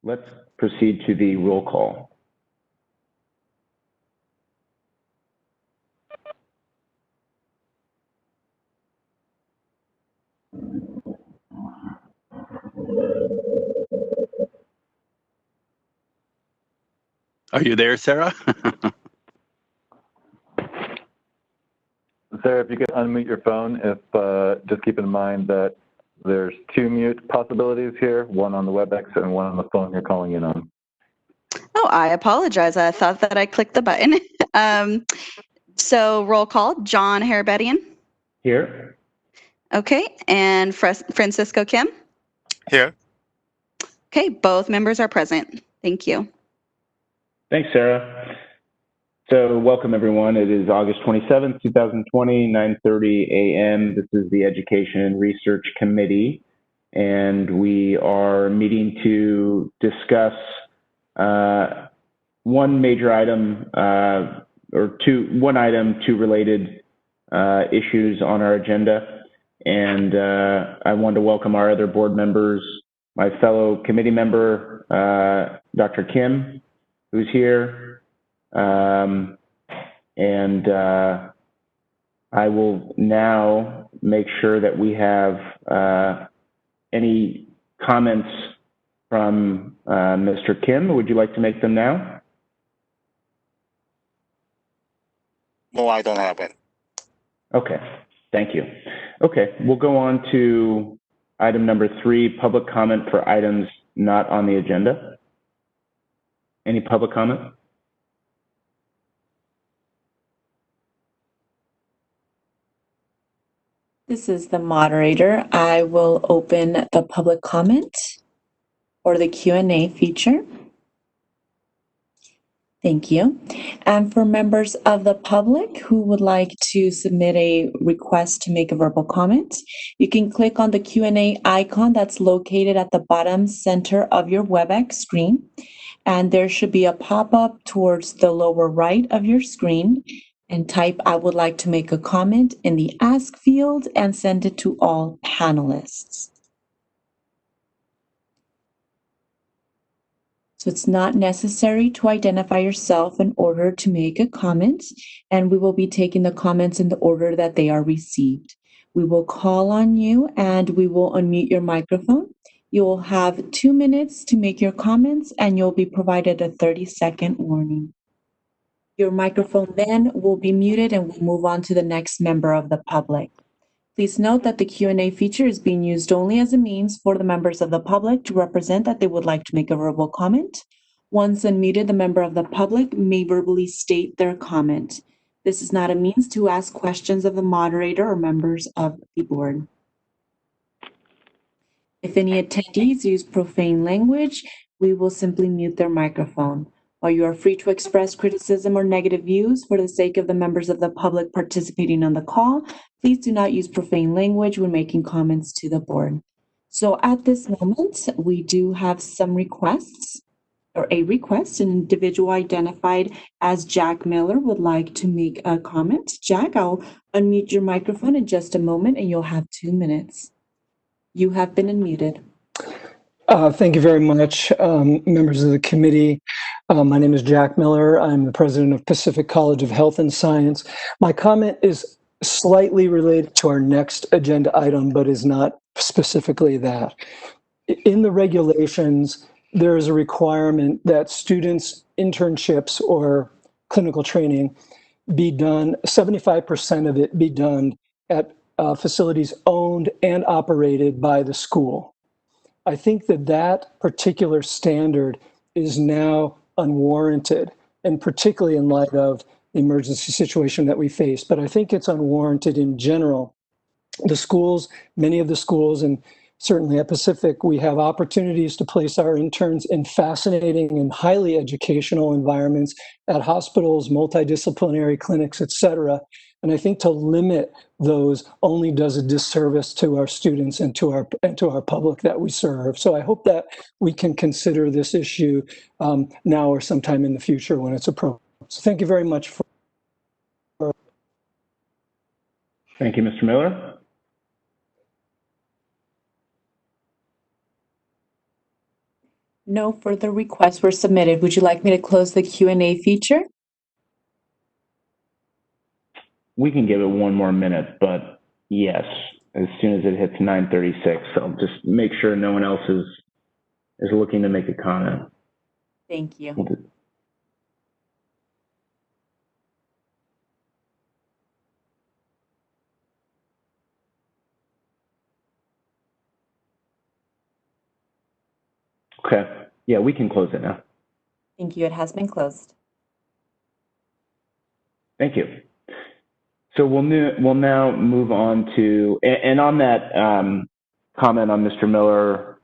Let's proceed to the roll call. Are you there, Sarah? Sarah, if you could unmute your phone, just keep in mind that there's 2 mute possibilities here, one on the WebEx and one on the phone you're calling in on. Oh, I apologize. I thought that I clicked the button. So roll call, John Harabedian. Here. Okay, and Francisco Kim. Here. Okay, both members are present. Thank you. Thanks, Sarah. So welcome, everyone. It is August 27th, 2020, 9:30 a.m. This is the Education and Research Committee, and we are meeting to discuss one major item, one item, two related issues on our agenda. And I want to welcome our other board members, my fellow committee member, Dr. Kim, who's here. I will now make sure that we have any comments from Mr. Kim. Would you like to make them now? No, I don't have it. Okay, thank you. Okay, we'll go on to item number 3, public comment for items not on the agenda. Any public comment? This is the moderator. I will open the public comment or the Q&A feature. Thank you. And for members of the public who would like to submit a request to make a verbal comment, you can click on the Q&A icon that's located at the bottom center of your WebEx screen. And there should be a pop-up towards the lower right of your screen, and type "I would like to make a comment" in the Ask field and send it to all panelists. So it's not necessary to identify yourself in order to make a comment, and we will be taking the comments in the order that they are received. We will call on you and we will unmute your microphone. You will have 2 minutes to make your comments, and you'll be provided a 30-second warning. Your microphone then will be muted and we'll move on to the next member of the public. Please note that the Q&A feature is being used only as a means for the members of the public to represent that they would like to make a verbal comment. Once unmuted, the member of the public may verbally state their comment. This is not a means to ask questions of the moderator or members of the board. If any attendees use profane language, we will simply mute their microphone. While you are free to express criticism or negative views for the sake of the members of the public participating on the call, please do not use profane language when making comments to the board. So at this moment, we do have some requests, or a request. An individual identified as Jack Miller would like to make a comment. Jack, I'll unmute your microphone in just a moment and you'll have 2 minutes. You have been unmuted. Thank you very much, members of the committee. My name is Jack Miller. I'm the president of Pacific College of Health and Science. My comment is slightly related to our next agenda item, but is not specifically that. In the regulations, there is a requirement that students' internships or clinical training be done, 75% of it be done at facilities owned and operated by the school. I think that that particular standard is now unwarranted, and particularly in light of the emergency situation that we face. But I think it's unwarranted in general. The schools, many of the schools, and certainly at Pacific, we have opportunities to place our interns in fascinating and highly educational environments at hospitals, multidisciplinary clinics, et cetera. And I think to limit those only does a disservice to our students and to our public that we serve. So I hope that we can consider this issue now or sometime in the future when it's appropriate. So thank you very much for. Thank you, Mr. Miller. No further requests were submitted. Would you like me to close the Q&A feature? We can give it one more minute, but yes, as soon as it hits 9:36, I'll just make sure no one else is looking to make a comment. Thank you. Okay. Yeah, we can close it now. Thank you. It has been closed. Thank you. So we'll now move on to, and on that comment on Mr. Miller,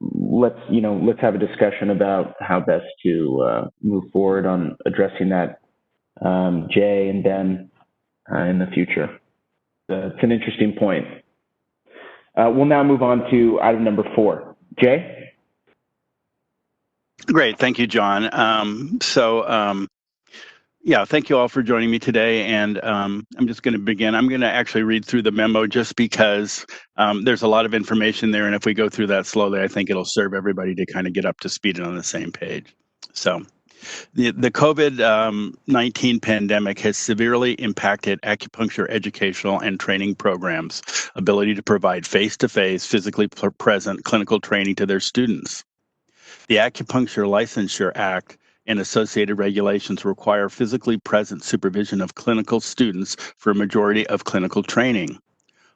let's have a discussion about how best to move forward on addressing that, Jay and Ben, in the future. It's an interesting point. We'll now move on to item number 4. Jay? Great. Thank you, John. Thank you all for joining me today. And I'm just going to begin. I'm going to actually read through the memo just because there's a lot of information there. And if we go through that slowly, I think it'll serve everybody to kind of get up to speed and on the same page. So the COVID-19 pandemic has severely impacted acupuncture educational and training programs' ability to provide face-to-face, physically present clinical training to their students. The Acupuncture Licensure Act and associated regulations require physically present supervision of clinical students for a majority of clinical training.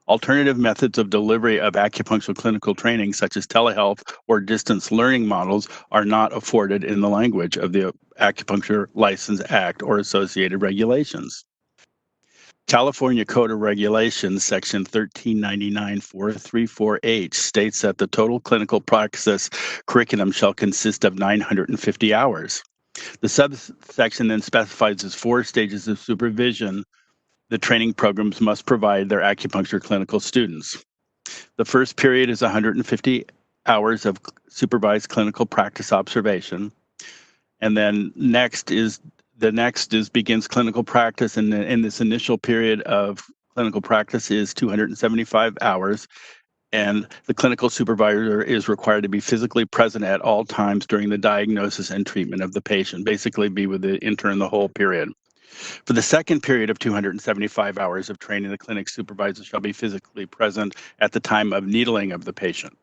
Alternative methods of delivery of acupuncture clinical training, such as telehealth or distance learning models, are not afforded in the language of the Acupuncture License Act or associated regulations. California Code of Regulations, Section 1399-434H, states that the total clinical practice curriculum shall consist of 950 hours. The subsection then specifies as 4 stages of supervision the training programs must provide their acupuncture clinical students. The first period is 150 hours of supervised clinical practice observation. And then begins clinical practice, and in this initial period of clinical practice is 275 hours, and the clinical supervisor is required to be physically present at all times during the diagnosis and treatment of the patient, basically be with the intern the whole period. For the second period of 275 hours of training, the clinic supervisor shall be physically present at the time of needling of the patient.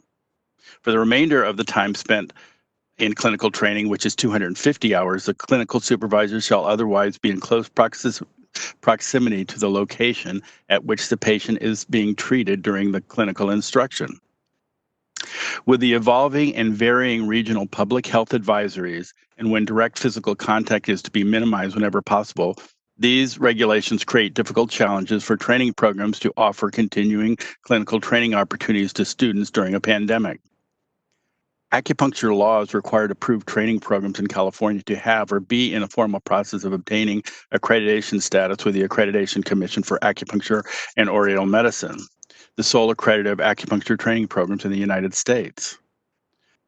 For the remainder of the time spent in clinical training, which is 250 hours, the clinical supervisor shall otherwise be in close proximity to the location at which the patient is being treated during the clinical instruction. With the evolving and varying regional public health advisories, and when direct physical contact is to be minimized whenever possible, these regulations create difficult challenges for training programs to offer continuing clinical training opportunities to students during a pandemic. Acupuncture laws require approved training programs in California to have or be in a formal process of obtaining accreditation status with the Accreditation Commission for Acupuncture and Oriental Medicine, the sole accredited acupuncture training programs in the United States.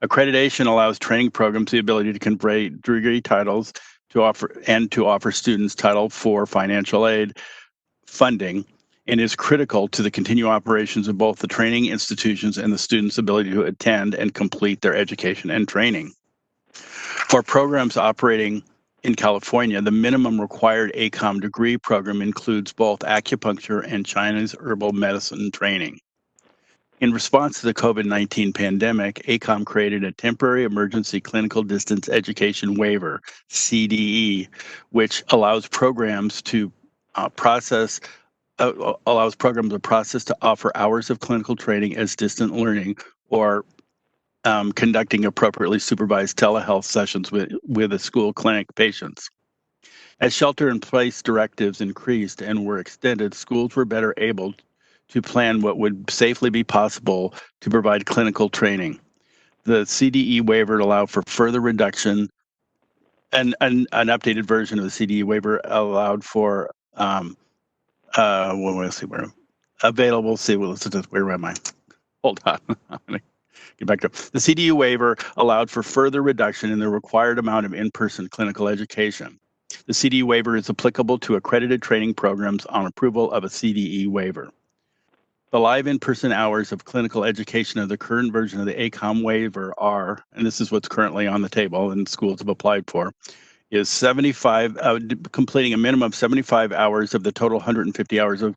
Accreditation allows training programs the ability to convey degree titles to offer students Title IV financial aid funding, and is critical to the continued operations of both the training institutions and the students' ability to attend and complete their education and training. For programs operating in California, the minimum required ACOM degree program includes both acupuncture and Chinese herbal medicine training. In response to the COVID-19 pandemic, ACOM created a temporary emergency clinical distance education waiver, CDE, which allows programs to process to offer hours of clinical training as distant learning or conducting appropriately supervised telehealth sessions with a school clinic patients. As shelter-in-place directives increased and were extended, schools were better able to plan what would safely be possible to provide clinical training. The CDE waiver allowed for further reduction, and an updated version of the CDE waiver allowed for where am I? Hold on. I'm going to get back to it. The CDE waiver allowed for further reduction in the required amount of in-person clinical education. The CDE waiver is applicable to accredited training programs on approval of a CDE waiver. The live in-person hours of clinical education of the current version of the ACOM waiver are, and this is what's currently on the table and schools have applied for, is 75, completing a minimum of 75 hours of the total 150 hours of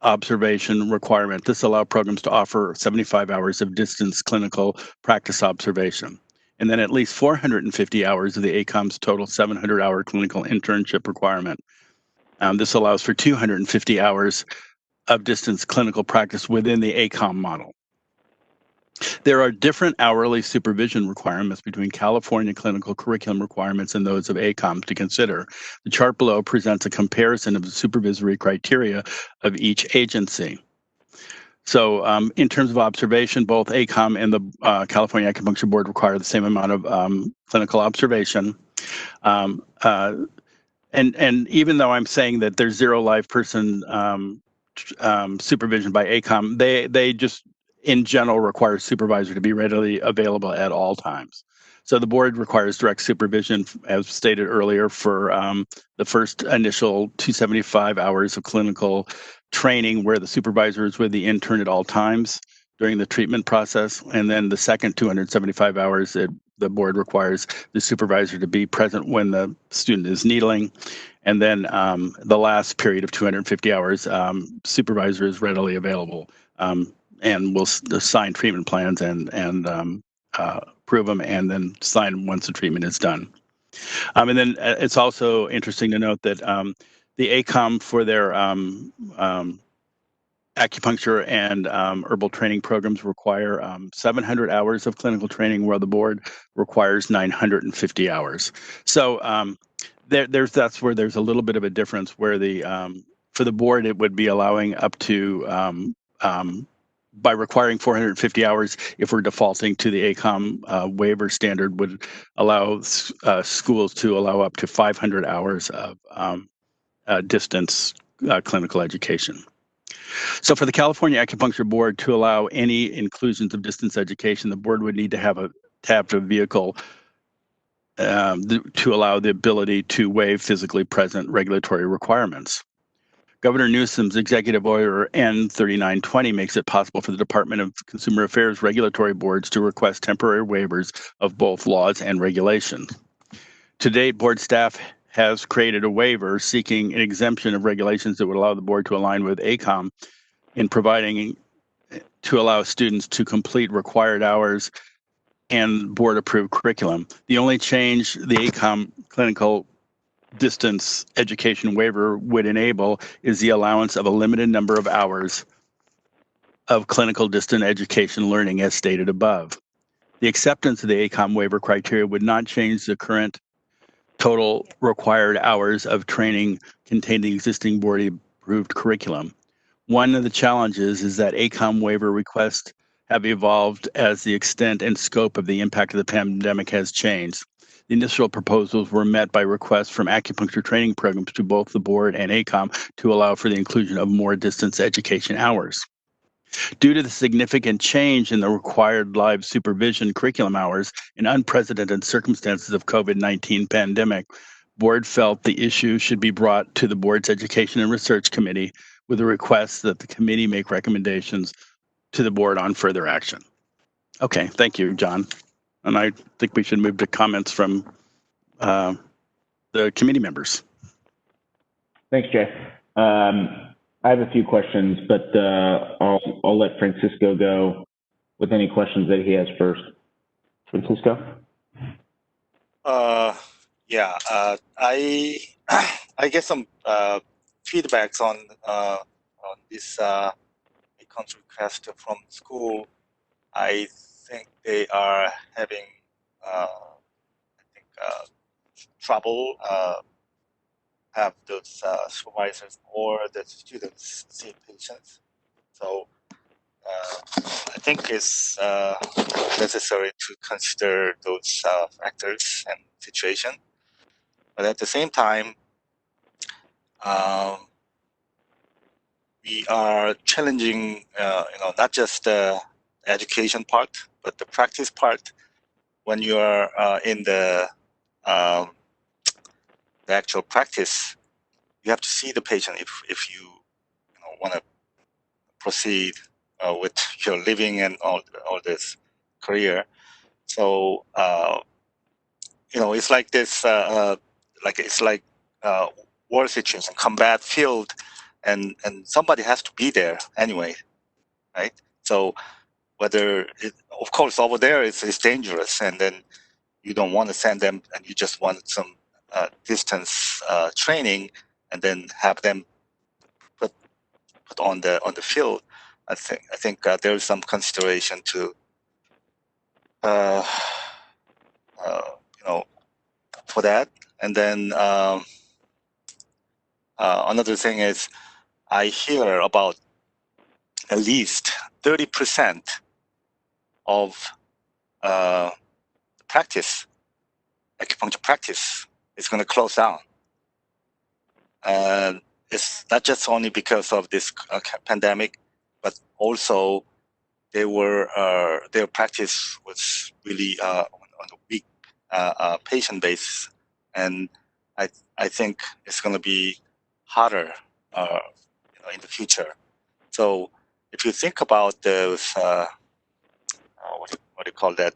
observation requirement. This allows programs to offer 75 hours of distance clinical practice observation. And then at least 450 hours of the ACOM's total 700-hour clinical internship requirement. This allows for 250 hours of distance clinical practice within the ACOM model. There are different hourly supervision requirements between California clinical curriculum requirements and those of ACOM to consider. The chart below presents a comparison of the supervisory criteria of each agency. So in terms of observation, both ACOM and the California Acupuncture Board require the same amount of clinical observation. And even though I'm saying that there's zero live person supervision by ACOM, they just in general require supervisor to be readily available at all times. So the board requires direct supervision, as stated earlier, for the first initial 275 hours of clinical training where the supervisor is with the intern at all times during the treatment process. And then the second 275 hours, the board requires the supervisor to be present when the student is needling. And then the last period of 250 hours, supervisor is readily available and will assign treatment plans and approve them and then sign them once the treatment is done. And then it's also interesting to note that the ACOM for their acupuncture and herbal training programs require 700 hours of clinical training, while the board requires 950 hours. So that's where there's a little bit of a difference where the for the board it would be allowing up to by requiring 450 hours, if we're defaulting to the ACOM waiver standard, would allow schools to allow up to 500 hours of distance clinical education. So for the California Acupuncture Board to allow any inclusions of distance education, the board would need to have a vehicle to allow the ability to waive physically present regulatory requirements. Governor Newsom's Executive Order N3920 makes it possible for the Department of Consumer Affairs regulatory boards to request temporary waivers of both laws and regulations. To date, board staff has created a waiver seeking an exemption of regulations that would allow the board to align with ACOM in providing to allow students to complete required hours and board-approved curriculum. The only change the ACOM clinical distance education waiver would enable is the allowance of a limited number of hours of clinical distance education learning as stated above. The acceptance of the ACOM waiver criteria would not change the current total required hours of training contained in the existing board-approved curriculum. One of the challenges is that ACOM waiver requests have evolved as the extent and scope of the impact of the pandemic has changed. The initial proposals were met by requests from acupuncture training programs to both the board and ACOM to allow for the inclusion of more distance education hours. Due to the significant change in the required live supervision curriculum hours in unprecedented circumstances of COVID-19 pandemic, board felt the issue should be brought to the board's Education and Research Committee with a request that the committee make recommendations to the board on further action. Okay, thank you, John. And I think we should move to comments from the committee members. Thanks, Jay. I have a few questions, but I'll let Francisco go with any questions that he has first. Francisco? Yeah, I get some feedbacks on this country request from school. I think they are having trouble have those supervisors or the students see patients. So I think it's necessary to consider those factors and situation. But at the same time, we are challenging, not just the education part, but the practice part. When you are in the actual practice, you have to see the patient if you want to proceed with your living and all this career. So it's like this, war situation, combat field, and somebody has to be there anyway, right? So of course, over there it's dangerous, and then you don't want to send them, and you just want some distance training, and then have them put on the field. I think there is some consideration to for that. And then another thing is, I hear about at least 30% of acupuncture practice is going to close down. And it's not just only because of this pandemic, but also their practice was really on a weak patient base, and I think it's going to be harder in the future. So if you think about those what do you call that,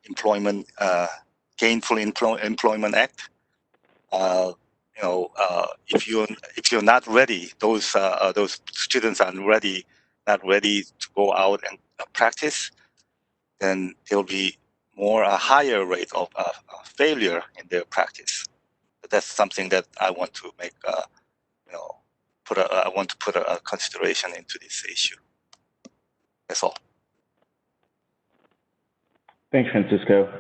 employment, gainful employment act, if you're not ready, those students are not ready to go out and practice, then there'll be a higher rate of failure in their practice. But that's something that I want to make, I want to put a consideration into this issue. That's all. Thanks, Francisco.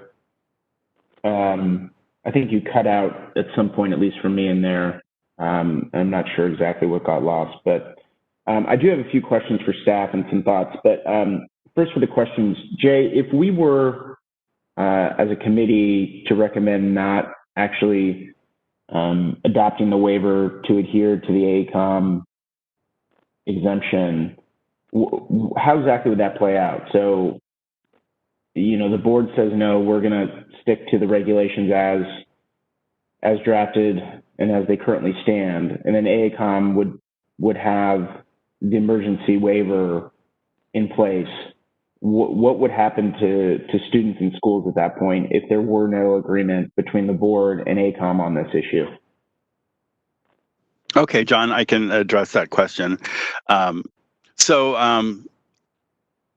I think you cut out at some point, at least for me in there. I'm not sure exactly what got lost, but I do have a few questions for staff and some thoughts. But first for the questions, Jay, if we were, as a committee, to recommend not actually adopting the waiver to adhere to the ACOM exemption, how exactly would that play out? So, the board says, no, we're going to stick to the regulations as drafted and as they currently stand. And then AACOM would have the emergency waiver in place. What would happen to students in schools at that point if there were no agreement between the board and AACOM on this issue? Okay, John, I can address that question.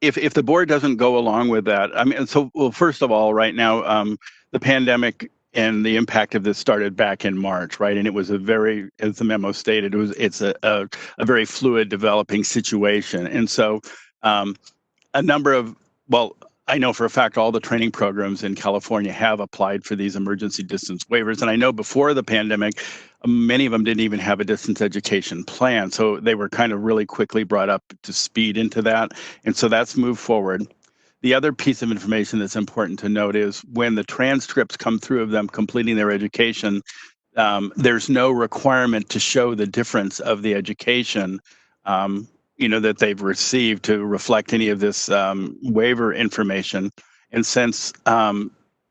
If the board doesn't go along with that, first of all, right now, the pandemic and the impact of this started back in March, right? And it was as the memo stated, it's a very fluid developing situation. And so I know for a fact all the training programs in California have applied for these emergency distance waivers. And I know before the pandemic, many of them didn't even have a distance education plan. So they were kind of really quickly brought up to speed into that. And so that's moved forward. The other piece of information that's important to note is when the transcripts come through of them completing their education, there's no requirement to show the difference of the education that they've received to reflect any of this waiver information. And since AB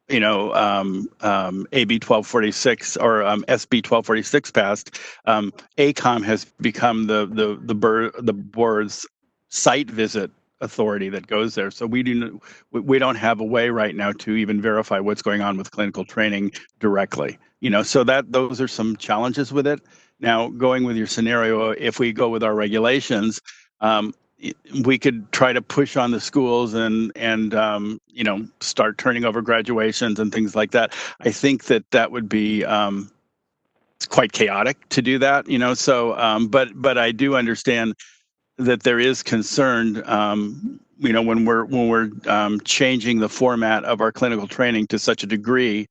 1246 or SB 1246 passed, ACOM has become the board's site visit authority that goes there. So we don't have a way right now to even verify what's going on with clinical training directly. So those are some challenges with it. Now, going with your scenario, if we go with our regulations, we could try to push on the schools and start turning over graduations and things like that. I think that would be quite chaotic to do that. So but I do understand that there is concern. When we're changing the format of our clinical training to such a degree,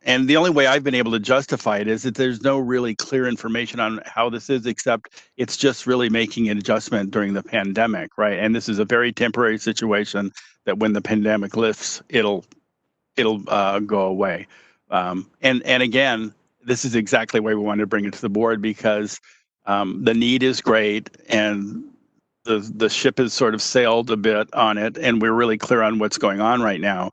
and the only way I've been able to justify it is that there's no really clear information on how this is, except it's just really making an adjustment during the pandemic, right? And this is a very temporary situation that when the pandemic lifts, it'll go away. And again, this is exactly why we wanted to bring it to the board, because the need is great and the ship has sort of sailed a bit on it, and we're really clear on what's going on right now.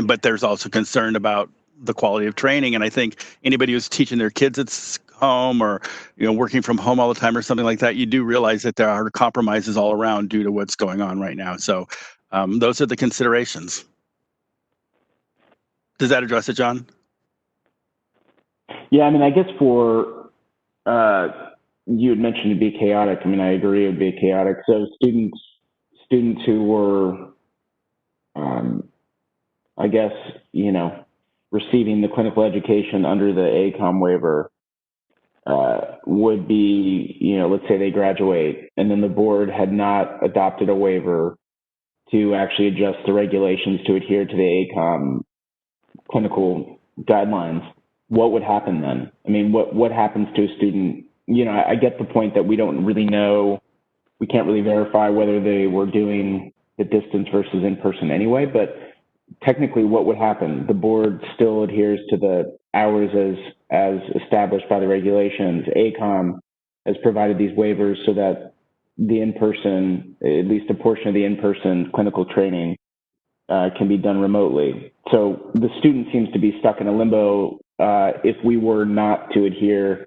But there's also concern about the quality of training. And I think anybody who's teaching their kids at home or working from home all the time or something like that, you do realize that there are compromises all around due to what's going on right now. So those are the considerations. Does that address it, John? Yeah, I mean, I guess for you had mentioned it'd be chaotic. I mean, I agree it'd be chaotic. So students who were, I guess, receiving the clinical education under the ACOM waiver would be, let's say they graduate and then the board had not adopted a waiver to actually adjust the regulations to adhere to the ACOM clinical guidelines. What would happen then? I mean, what happens to a student? I get the point that we don't really know. We can't really verify whether they were doing the distance versus in person anyway, but technically what would happen? The board still adheres to the hours as established by the regulations. ACOM has provided these waivers so that the in-person, at least a portion of the in-person clinical training can be done remotely. So the student seems to be stuck in a limbo if we were not to adhere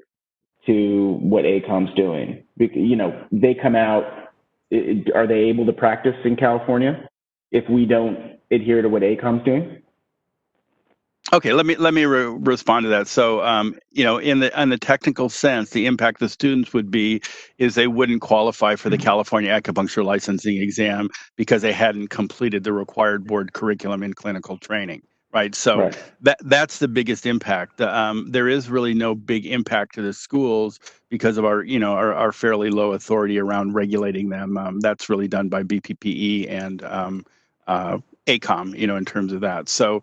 to what ACOM's doing. They come out, are they able to practice in California if we don't adhere to what ACOM's doing? Okay, let me respond to that. So, in the technical sense, the impact the students would be is they wouldn't qualify for the California Acupuncture licensing exam because they hadn't completed the required board curriculum in clinical training, right? So Right. that's the biggest impact. There is really no big impact to the schools because of our fairly low authority around regulating them. That's really done by BPPE and ACOM, in terms of that. So.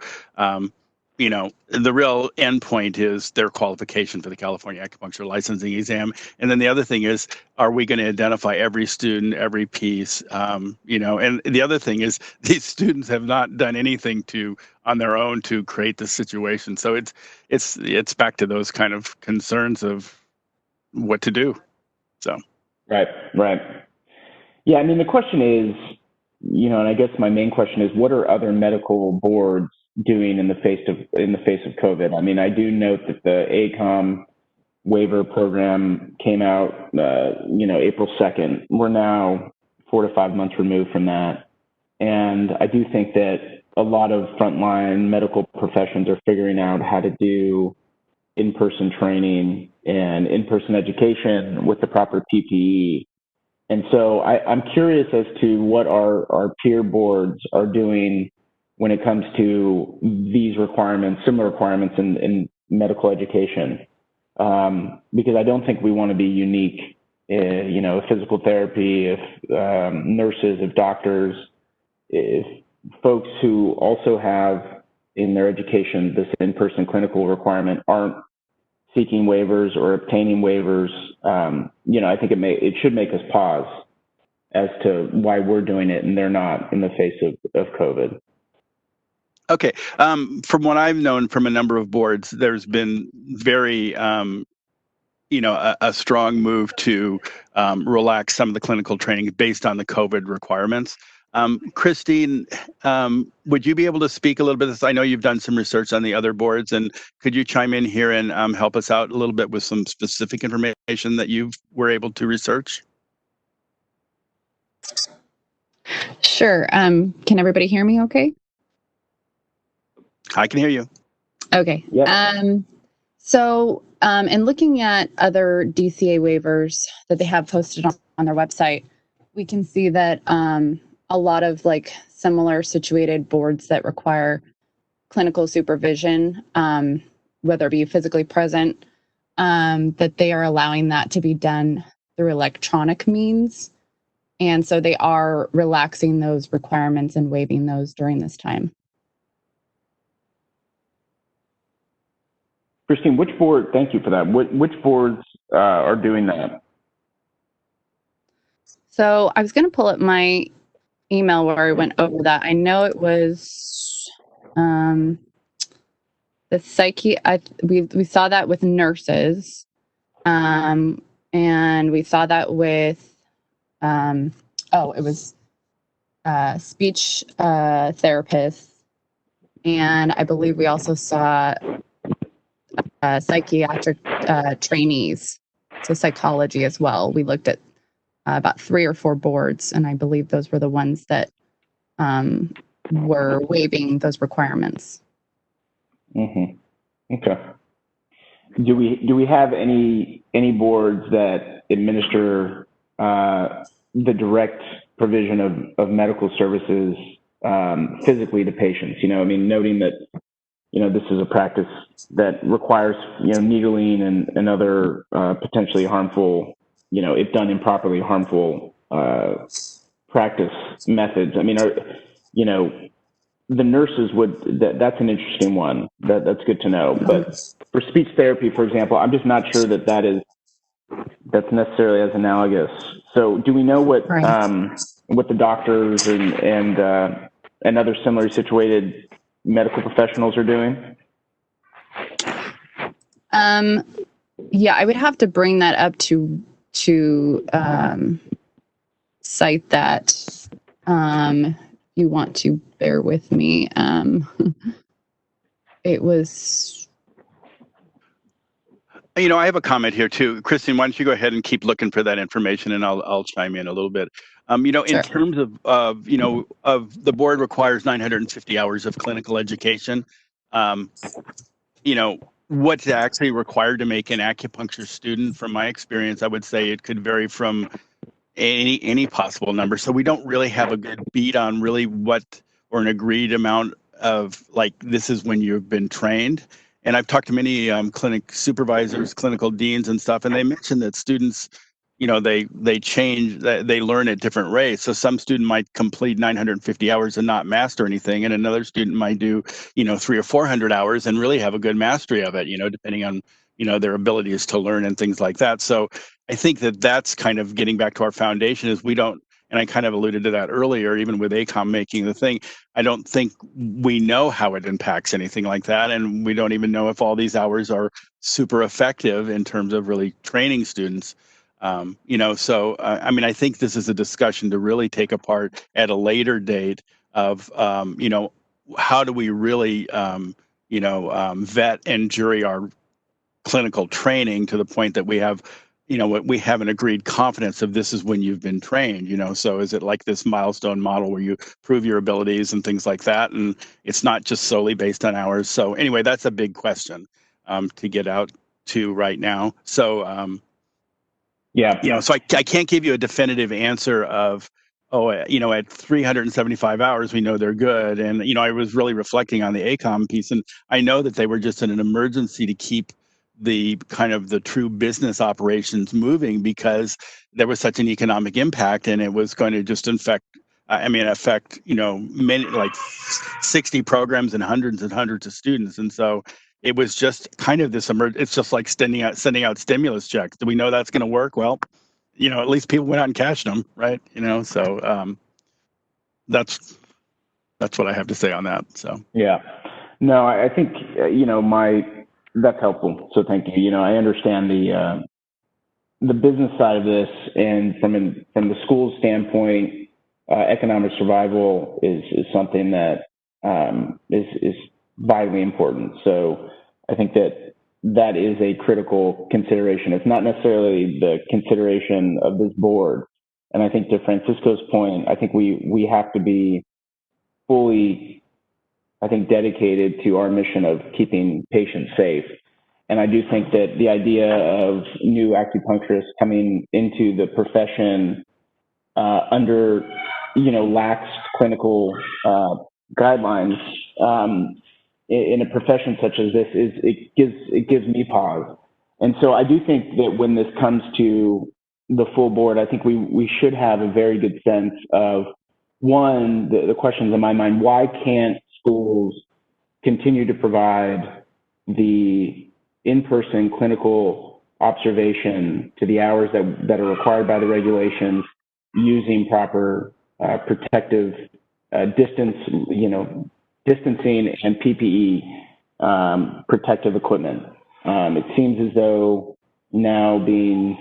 The real endpoint is their qualification for the California Acupuncture licensing exam. And then the other thing is, are we going to identify every student, every piece? And the other thing is these students have not done anything on their own to create the situation. So it's back to those kind of concerns of what to do. So. Right. Yeah. I mean, the question is, and I guess my main question is, what are other medical boards doing in the face of COVID? I mean, I do note that the ACOM waiver program came out, April 2nd. We're now 4 to 5 months removed from that. And I do think that a lot of frontline medical professions are figuring out how to do in-person training and in-person education with the proper PPE. And so I'm curious as to what our peer boards are doing when it comes to these requirements, similar requirements in medical education, because I don't think we want to be unique. If physical therapy, if nurses, if doctors, if folks who also have in their education this in-person clinical requirement aren't seeking waivers or obtaining waivers, I think it should make us pause as to why we're doing it and they're not in the face of COVID. Okay. From what I've known from a number of boards, there's been very, a strong move to relax some of the clinical training based on the COVID requirements. Christine, would you be able to speak a little bit? I know you've done some research on the other boards, and could you chime in here and help us out a little bit with some specific information that you were able to research? Sure. Can everybody hear me okay? I can hear you. Okay. Yep. So in looking at other DCA waivers that they have posted on their website, we can see that a lot of similar situated boards that require clinical supervision, whether it be physically present, that they are allowing that to be done through electronic means. And so they are relaxing those requirements and waiving those during this time. Christine, which board, thank you for that. Which boards are doing that? So I was going to pull up my email where I went over that. I know it was the psyche. We saw that with nurses, and we saw that with it was speech therapists And I believe we also saw psychiatric trainees, so psychology as well. We looked at about 3 or 4 boards, and I believe those were the ones that were waiving those requirements. Mm-hmm. Okay. Do we have any boards that administer the direct provision of medical services physically to patients? You know, I mean, noting that, you know, this is a practice that requires, you know, needling and other potentially harmful, you know, if done improperly, harmful practice methods. I mean, you know, the nurses that's an interesting one. That's good to know. But for speech therapy, for example, I'm just not sure that's necessarily as analogous. So do we know what the doctors and other similarly situated medical professionals are doing? Yeah, I would have to bring that up to cite that. You want to bear with me. It was. You know, I have a comment here too. Christine, why don't you go ahead and keep looking for that information, and I'll chime in a little bit. You know, in terms of you know, of the board requires 950 hours of clinical education. You know, what's actually required to make an acupuncture student, from my experience, I would say it could vary from any possible number. So we don't really have a good beat on really what, or an agreed amount of, like, this is when you've been trained. And I've talked to many clinic supervisors, clinical deans and stuff, and they mentioned that students, you know, they change, they learn at different rates. So some student might complete 950 hours and not master anything, and another student might do, you know, 300 or 400 hours and really have a good mastery of it, you know, depending on, you know, their abilities to learn and things like that. So I think that's kind of getting back to our foundation, is we don't, and I kind of alluded to that earlier, even with ACOM making the thing, I don't think we know how it impacts anything like that. And we don't even know if all these hours are super effective in terms of really training students. You know, so, I mean, I think this is a discussion to really take apart at a later date of, you know, how do we really, you know, vet and jury our clinical training to the point that we have, you know, we have an agreed confidence of this is when you've been trained, you know. So is it like this milestone model where you prove your abilities and things like that, and it's not just solely based on hours? So anyway, that's a big question to get out to right now. So yeah, you know, so I can't give you a definitive answer of, oh, you know, at 375 hours, we know they're good. And, you know, I was really reflecting on the ACOM piece, and I know that they were just in an emergency to keep the kind of the true business operations moving, because there was such an economic impact, and it was going to just affect, you know, many, like 60 programs and hundreds of students. And so it was just kind of this it's just like sending out stimulus checks. Do we know that's going to work? Well, you know, at least people went out and cashed them, right? You know, so that's what I have to say on that. So yeah, no, I think you know, that's helpful. So thank you. You know, I understand the business side of this, and from the school's standpoint, economic survival is something that is vitally important. So I think that is a critical consideration. It's not necessarily the consideration of this board. And I think to Francisco's point, I think we have to be fully, I think, dedicated to our mission of keeping patients safe. And I do think that the idea of new acupuncturists coming into the profession under, you know, lax clinical guidelines in a profession such as this it gives me pause. And so I do think that when this comes to the full board, I think we should have a very good sense of, one, the questions in my mind: why can't schools continue to provide the in-person clinical observation to the hours that are required by the regulations, using proper protective distancing and PPE protective equipment? It seems as though now, being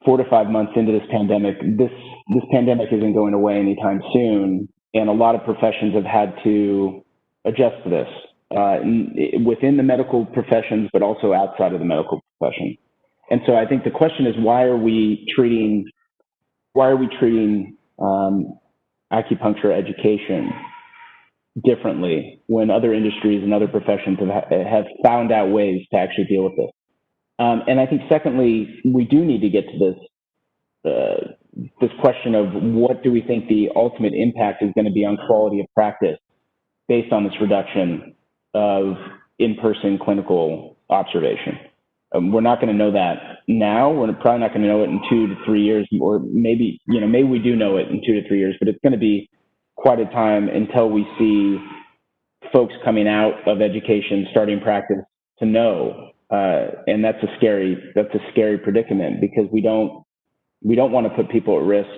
4 to 5 months into this pandemic, this pandemic isn't going away anytime soon, and a lot of professions have had to adjust to this within the medical professions, but also outside of the medical profession. And so I think the question is, why are we treating acupuncture education differently when other industries and other professions have found out ways to actually deal with this? And I think secondly, we do need to get to this question of what do we think the ultimate impact is going to be on quality of practice based on this reduction of in-person clinical observation. We're not going to know that now. We're probably not going to know it in 2 to 3 years, or maybe we do know it in 2 to 3 years, but it's going to be quite a time until we see folks coming out of education, starting practice, to know. And that's a scary predicament, because we don't want to put people at risk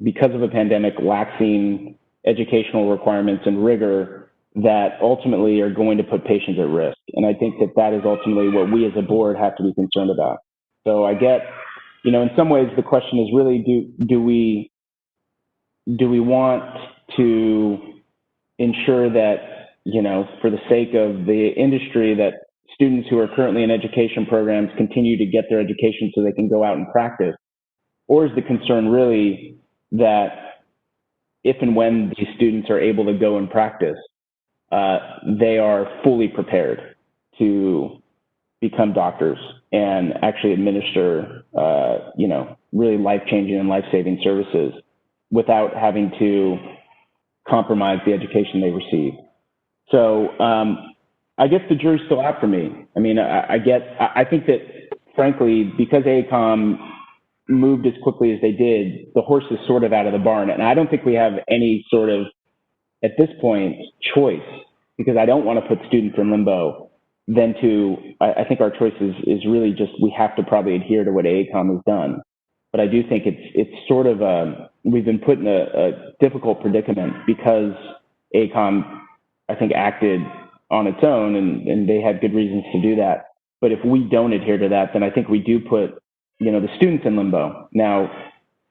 because of a pandemic, laxing educational requirements and rigor that ultimately are going to put patients at risk. And I think that is ultimately what we as a board have to be concerned about. So I get, in some ways the question is really, do we want to ensure that, for the sake of the industry, that students who are currently in education programs continue to get their education so they can go out and practice? Or is the concern really that if and when these students are able to go and practice, they are fully prepared to become doctors and actually administer, really life-changing and life-saving services without having to compromise the education they receive? So I guess the jury's still out for me. I mean, I think that, frankly, because AECOM moved as quickly as they did, the horse is sort of out of the barn. And I don't think we have any sort of, at this point, choice, because I don't want to put students in limbo. I think our choice is really just, we have to probably adhere to what AECOM has done. But I do think it's sort of we've been put in a difficult predicament because AECOM, I think, acted on its own, and they had good reasons to do that. But if we don't adhere to that, then I think we do put, the students in limbo. Now,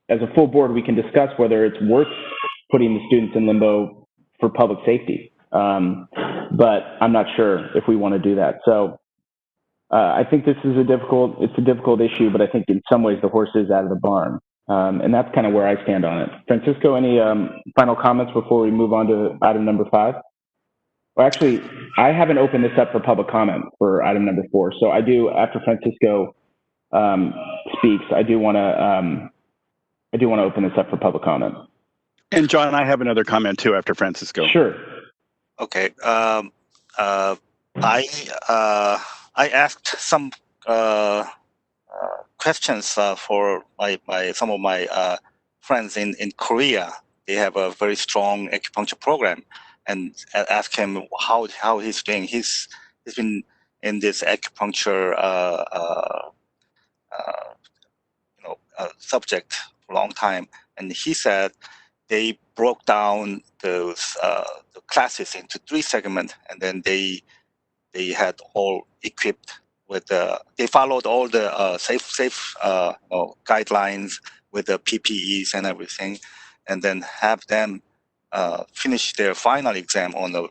as a full board, we can discuss whether it's worth putting the students in limbo for public safety. But I'm not sure if we want to do that. So I think this is a difficult issue, but I think in some ways the horse is out of the barn. And that's kind of where I stand on it. Francisco, any final comments before we move on to item number 5? Well, actually, I haven't opened this up for public comment for item number 4. So I do, after Francisco speaks, I do want to open this up for public comment. And John, I have another comment too after Francisco. Sure. Okay. I asked some questions for some of my friends in Korea. They have a very strong acupuncture program, and asked him how he's doing. He's been in this acupuncture subject for a long time, and he said they broke down those the classes into 3 segments, and then they had all equipped with they followed all the safe guidelines with the PPEs and everything, and then have them finish their final exam on the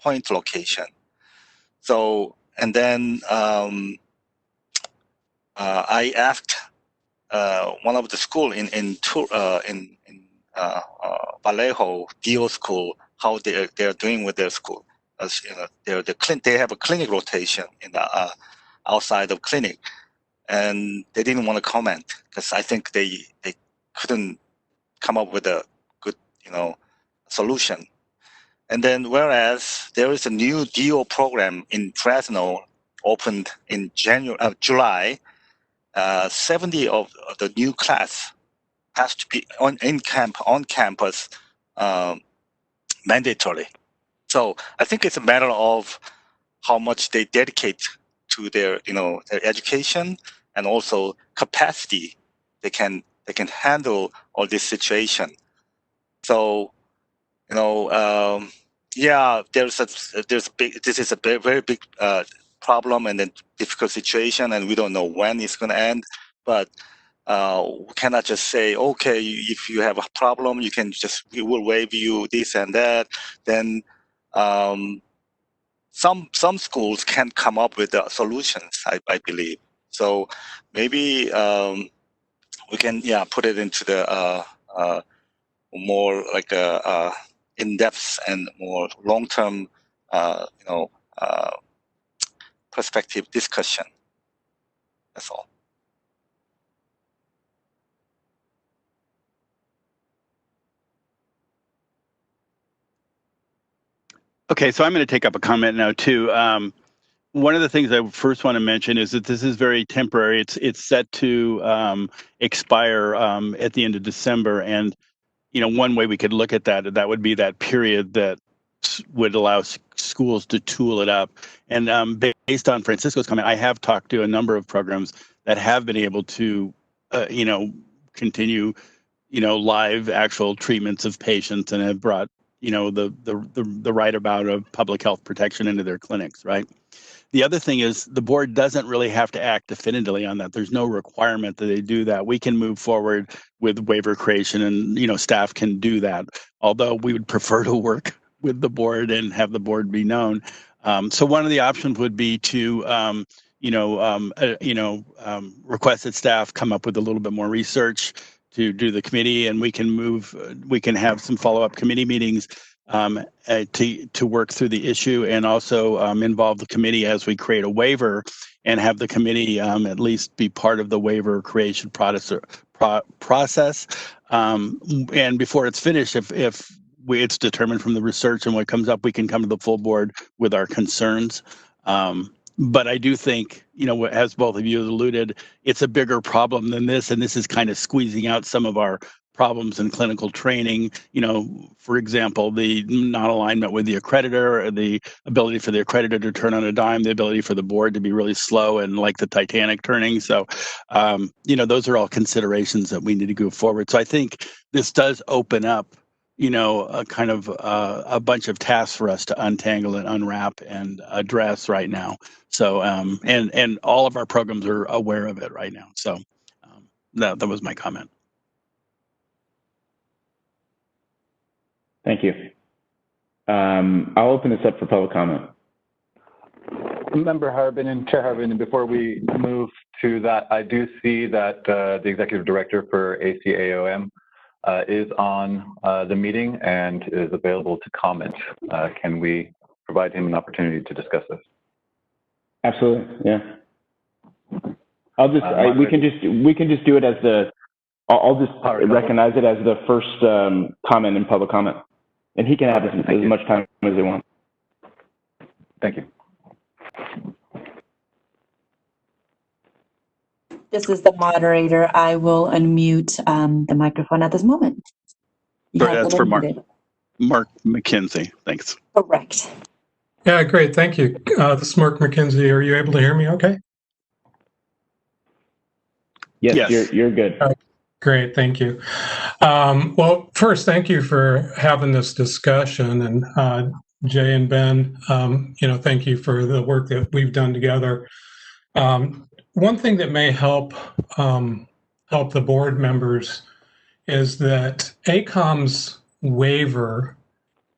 point location. So, and then I asked one of the school in Vallejo DO school how they're doing with their school. As they have a clinic rotation in the outside of clinic, and they didn't want to comment because I think they couldn't come up with a good solution. And then whereas there is a new DO program in Fresno opened in July, 70 of the new class has to be on campus mandatory. So I think it's a matter of how much they dedicate to their their education, and also capacity they can handle all this situation. So yeah, this is a very big problem and a difficult situation, and we don't know when it's going to end. But we cannot just say, okay, if you have a problem, we will waive you this and that. Then some schools can come up with solutions, I believe. So maybe we can put it into the more like a in-depth and more long-term perspective discussion. That's all. Okay, so I'm going to take up a comment now too. One of the things I first want to mention is that this is very temporary. It's set to expire at the end of December, and one way we could look at that would be that period that would allow schools to tool it up. And based on Francisco's comment, I have talked to a number of programs that have been able to, continue, live actual treatments of patients and have brought, the right amount of public health protection into their clinics, right? The other thing is the board doesn't really have to act definitively on that. There's no requirement that they do that. We can move forward with waiver creation and, staff can do that. Although we would prefer to work with the board and have the board be known. So one of the options would be to, request that staff come up with a little bit more research to do the committee, and we can have some follow-up committee meetings to work through the issue, and also involve the committee as we create a waiver, and have the committee at least be part of the waiver creation process. And before it's finished, if it's determined from the research and what comes up, we can come to the full board with our concerns. But I do think, as both of you alluded, it's a bigger problem than this, and this is kind of squeezing out some of our problems in clinical training. For example, the non-alignment with the accreditor, or the ability for the accreditor to turn on a dime, the ability for the board to be really slow and like the Titanic turning. So, those are all considerations that we need to go forward. So I think this does open up, a kind of a bunch of tasks for us to untangle and unwrap and address right now. So, and all of our programs are aware of it right now. So that was my comment. Thank you. I'll open this up for public comment. Member Harbin and Chair Harbin, and before we move to that, I do see that the Executive Director for ACAOM is on the meeting and is available to comment. Can we provide him an opportunity to discuss this? Absolutely, yeah. We can just do it as I'll just recognize it as the first comment in public comment. And he can have as much time as he wants. Thank you. This is the moderator. I will unmute the microphone at this moment. That's for Mark McKenzie. Thanks. Correct. Yeah, great. Thank you. This is Mark McKenzie. Are you able to hear me okay? Yes. You're good. Great, thank you. Well, first, thank you for having this discussion, and Jay and Ben, thank you for the work that we've done together. One thing that may help the board members is that ACOM's waiver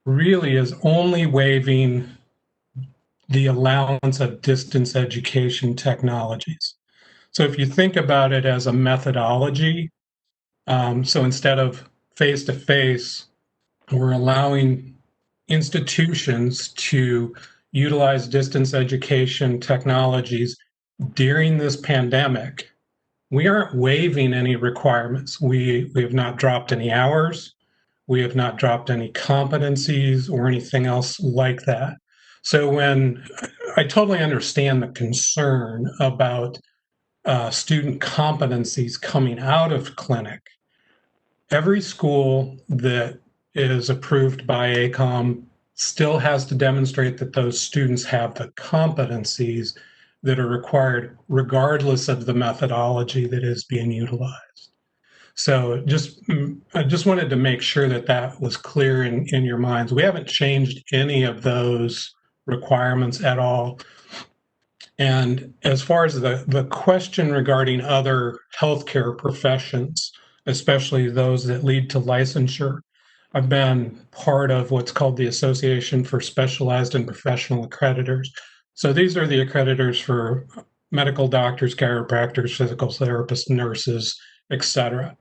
really is only waiving the allowance of distance education technologies. So if you think about it as a methodology, so instead of face-to-face, we're allowing institutions to utilize distance education technologies during this pandemic. We aren't waiving any requirements. We have not dropped any hours. We have not dropped any competencies or anything else like that. So when I totally understand the concern about student competencies coming out of clinic, every school that is approved by ACOM still has to demonstrate that those students have the competencies that are required regardless of the methodology that is being utilized. So I just wanted to make sure that that was clear in your minds. We haven't changed any of those requirements at all. And as far as the question regarding other healthcare professions, especially those that lead to licensure, I've been part of what's called the Association for Specialized and Professional Accreditors. So these are the accreditors for medical doctors, chiropractors, physical therapists, nurses, etc.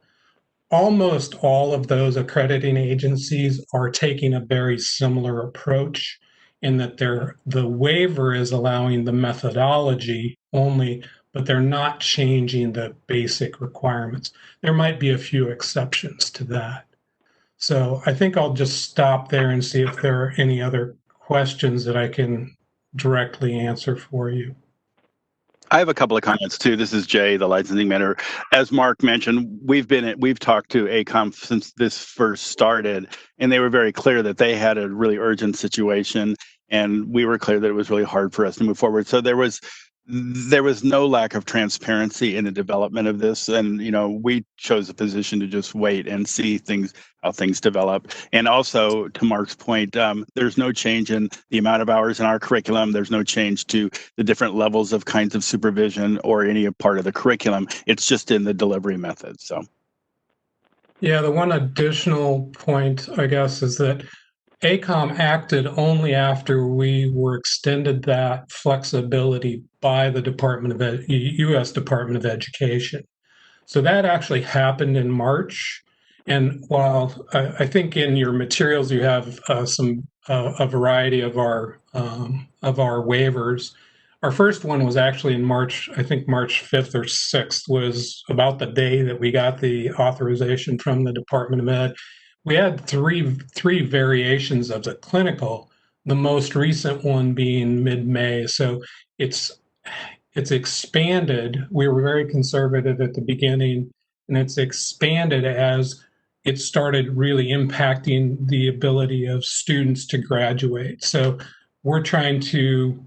Almost all of those accrediting agencies are taking a very similar approach in that the waiver is allowing the methodology only, but they're not changing the basic requirements. There might be a few exceptions to that. So I think I'll just stop there and see if there are any other questions that I can directly answer for you. I have a couple of comments too. This is Jay, the licensing manager. As Mark mentioned, we've talked to ACOM since this first started, and they were very clear that they had a really urgent situation, and we were clear that it was really hard for us to move forward. So there was no lack of transparency in the development of this, and we chose a position to just wait and see how things develop. And also, to Mark's point, there's no change in the amount of hours in our curriculum. There's no change to the different levels of kinds of supervision or any part of the curriculum. It's just in the delivery method. So, yeah, the one additional point, I guess, is that ACOM acted only after we were extended that flexibility by the U.S. Department of Education. So that actually happened in March. And while I think in your materials you have a variety of our waivers, our first one was actually in March. I think March 5th or 6th was about the day that we got the authorization from the Department of Ed. We had three variations of the clinical, the most recent one being mid-May. So it's expanded. We were very conservative at the beginning, and it's expanded as it started really impacting the ability of students to graduate. So we're trying to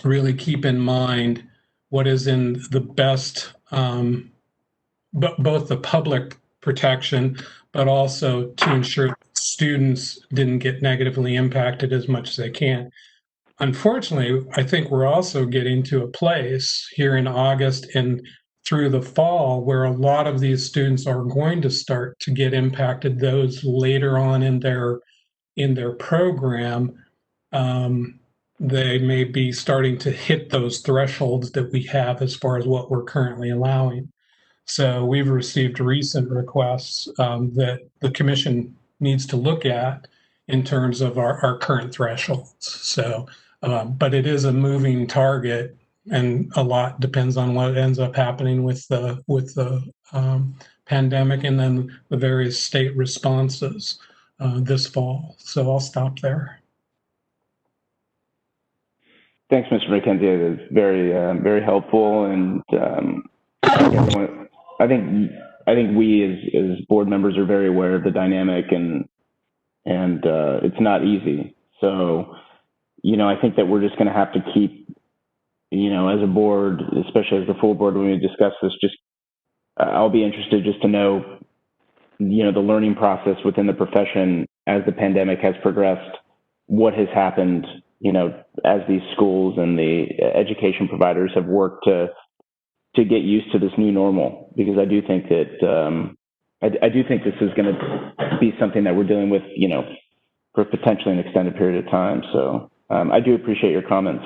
really keep in mind what is in the best, both the public protection, but also to ensure that students didn't get negatively impacted as much as they can. Unfortunately, I think we're also getting to a place here in August and through the fall where a lot of these students are going to start to get impacted. Those later on in their program, they may be starting to hit those thresholds that we have as far as what we're currently allowing. So we've received recent requests that the commission needs to look at in terms of our current thresholds. So, but it is a moving target, and a lot depends on what ends up happening with the pandemic and then the various state responses this fall. So I'll stop there. Thanks, Mr. McKenzie. It's very helpful, and I think we as board members are very aware of the dynamic, and it's not easy. So, I think that we're just going to have to keep, as a board, especially as the full board, when we discuss this, I'll be interested just to know, the learning process within the profession as the pandemic has progressed, what has happened, as these schools and the education providers have worked to get used to this new normal, because I do think that I do think this is going to be something that we're dealing with, for potentially an extended period of time. So I do appreciate your comments.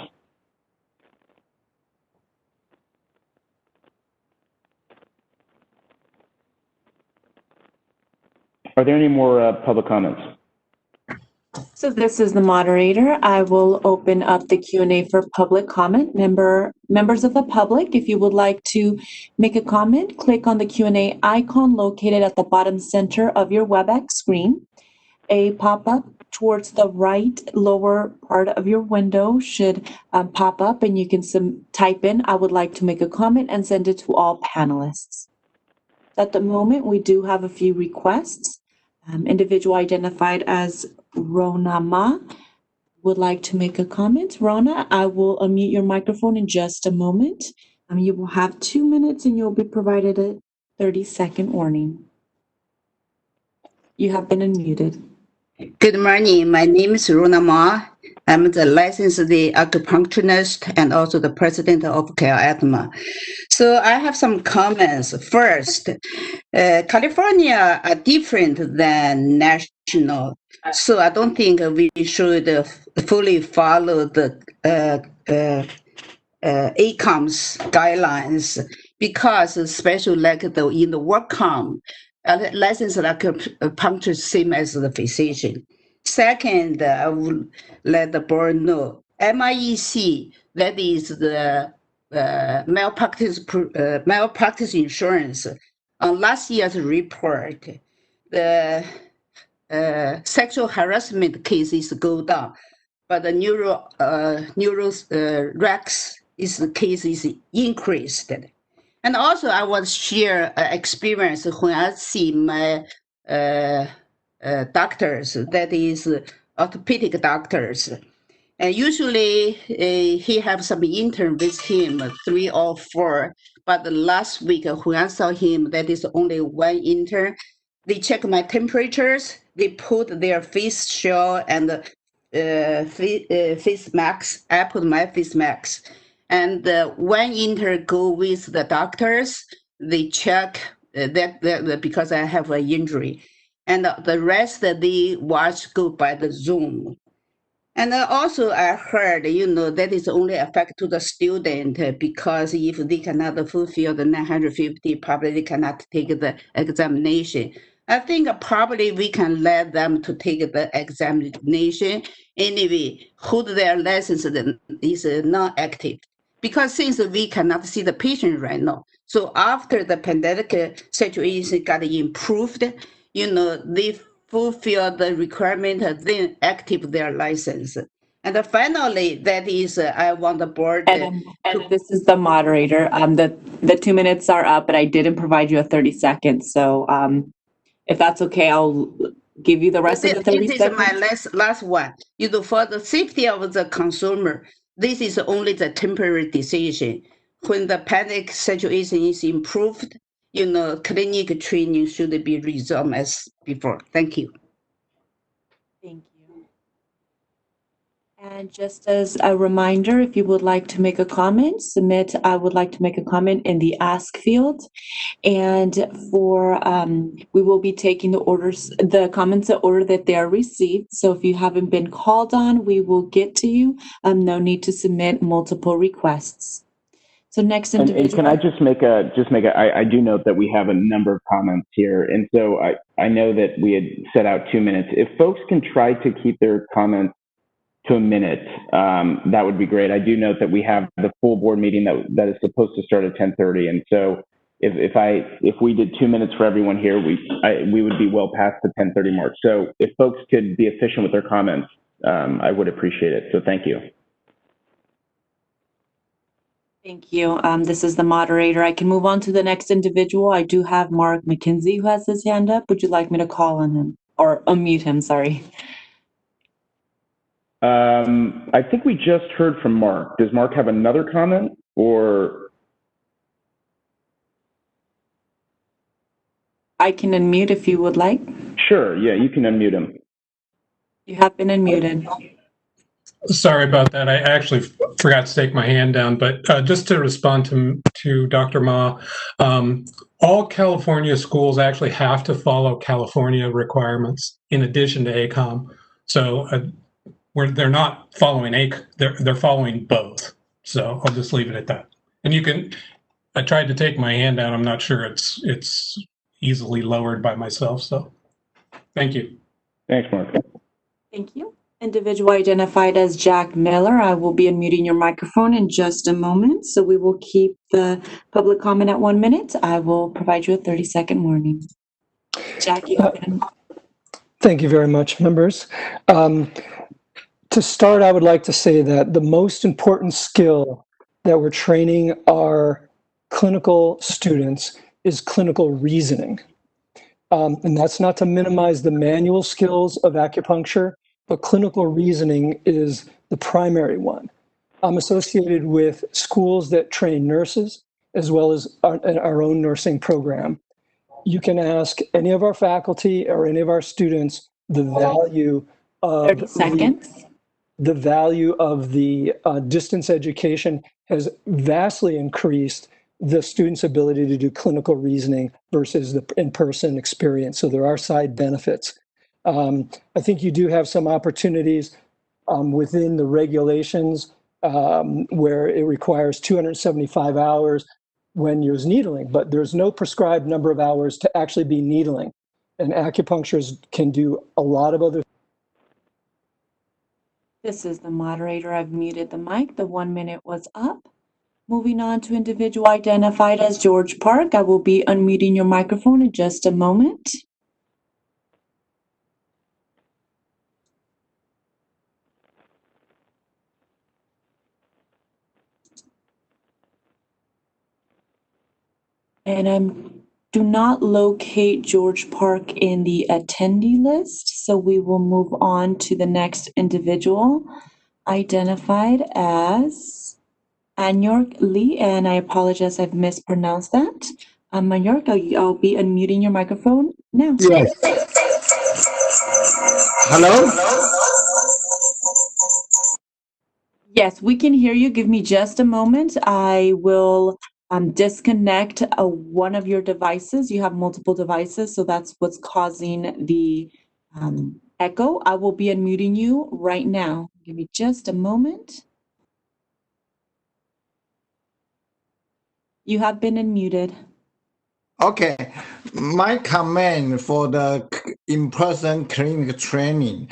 Are there any more public comments? So this is the moderator. I will open up the Q&A for public comment. Members of the public, if you would like to make a comment, click on the Q&A icon located at the bottom center of your WebEx screen. A pop-up towards the right lower part of your window should pop up, and you can type in, "I would like to make a comment," and send it to all panelists. At the moment, we do have a few requests. Individual identified as Rona Ma would like to make a comment. Rona, I will unmute your microphone in just a moment. You will have 2 minutes and you'll be provided a 30-second warning. You have been unmuted. Good morning. My name is Runa Ma. I'm the licensed acupuncturist and also the president of CalAtma. So I have some comments. First, California are different than national. So I don't think we should fully follow the ACOM's guidelines because especially like in the workcom, licensed acupuncture same as the physician. Second, I will let the board know MIEC, that is the malpractice insurance. On last year's report, the sexual harassment cases go down, but the Rex is the case is increased. And also I want to share experience when I see my doctors, that is orthopedic doctors. And usually he have some intern with him, 3 or 4. But last week when I saw him, that is only 1 intern. They check my temperatures. They put their face shield and face mask. I put my face mask. And 1 intern go with the doctors. They check that because I have an injury. And the rest they watch go by the Zoom. And also I heard, that is only affect to the student because if they cannot fulfill the 950, probably they cannot take the examination. I think probably we can let them to take the examination anyway, hold their license is non-active. Because since we cannot see the patient right now, so after the pandemic situation got improved, they fulfill the requirement, then active their license. And finally, that is, I want the board. And this is the moderator. The 2 minutes are up, but I didn't provide you a 30 seconds. So if that's okay, I'll give you the rest of the 30 seconds. This is my last one. For the safety of the consumer, this is only the temporary decision. When the panic situation is improved, clinic training should be resumed as before. Thank you. Thank you. And just as a reminder, if you would like to make a comment, submit I would like to make a comment in the ask field. And we will be taking the comments in order that they are received. So if you haven't been called on, we will get to you. No need to submit multiple requests. So next individual. And can I just make I do note that we have a number of comments here. And so I know that we had set out 2 minutes. If folks can try to keep their comments to a minute, that would be great. I do note that we have the full board meeting that is supposed to start at 10:30. And so if we did 2 minutes for everyone here, we would be well past the 10:30 mark. So if folks could be efficient with their comments, I would appreciate it. So thank you. Thank you. This is the moderator. I can move on to the next individual. I do have Mark McKenzie who has his hand up. Would you like me to call on him or unmute him? Sorry. I think we just heard from Mark. Does Mark have another comment or? I can unmute if you would like. Sure. Yeah, you can unmute him. You have been unmuted. Sorry about that. I actually forgot to take my hand down, but just to respond to Dr. Ma, all California schools actually have to follow California requirements in addition to ACOM. So they're not following they're following both. So I'll just leave it at that. And I tried to take my hand down. I'm not sure it's easily lowered by myself. So thank you. Thanks, Mark. Thank you. Individual identified as Jack Miller. I will be unmuting your microphone in just a moment. So we will keep the public comment at 1 minute. I will provide you a 30-second warning. Jack, you can. Thank you very much, members. To start, I would like to say that the most important skill that we're training our clinical students is clinical reasoning. And that's not to minimize the manual skills of acupuncture, but clinical reasoning is the primary one. I'm associated with schools that train nurses as well as our own nursing program. You can ask any of our faculty or any of our students the value of 30 seconds. the value of the distance education has vastly increased the student's ability to do clinical reasoning versus the in-person experience. So there are side benefits. I think you do have some opportunities within the regulations where it requires 275 hours when you're needling, but there's no prescribed number of hours to actually be needling. And acupuncturists can do a lot of other. This is the moderator. I've muted the mic. The 1 minute was up. Moving on to individual identified as George Park. I will be unmuting your microphone in just a moment. And I do not locate George Park in the attendee list, so we will move on to the next individual identified as Anyork Lee, and I apologize, I've mispronounced that. Anyork, I'll be unmuting your microphone now. Yes. Hello? Yes, we can hear you. Give me just a moment. I will disconnect one of your devices. You have multiple devices, so that's what's causing the echo. I will be unmuting you right now. Give me just a moment. You have been unmuted. Okay. My comment for the in-person clinical training,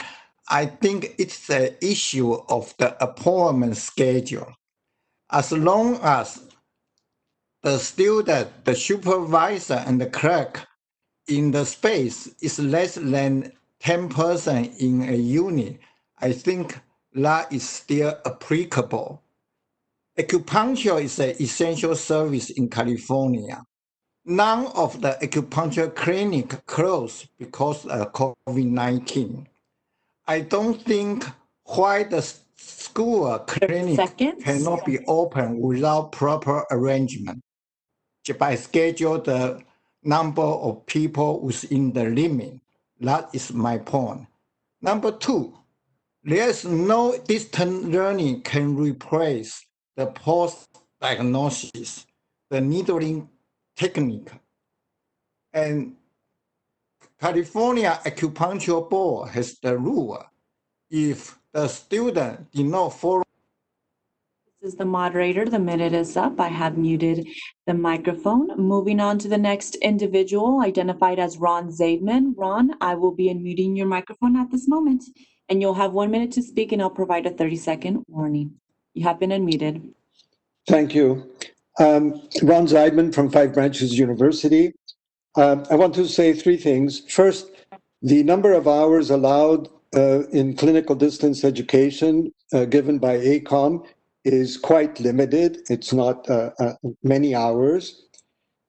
I think it's the issue of the appointment schedule. As long as the student, the supervisor, and the clerk in the space is less than 10 persons in a unit, I think that is still applicable. Acupuncture is an essential service in California. None of the acupuncture clinic closed because of COVID-19. I don't think why the school clinic cannot be open without proper arrangement. By schedule the number of people within the limit. That is my point. Number two, there's no distant learning can replace the post-diagnosis, the needling technique. And California Acupuncture Board has the rule. If the student did not follow. This is the moderator. The minute is up. I have muted the microphone. Moving on to the next individual identified as Ron Zaidman. Ron, I will be unmuting your microphone at this moment, and you'll have 1 minute to speak, and I'll provide a 30-second warning. You have been unmuted. Thank you. Ron Zaidman from Five Branches University. I want to say three things. First, the number of hours allowed in clinical distance education given by ACOM is quite limited. It's not many hours.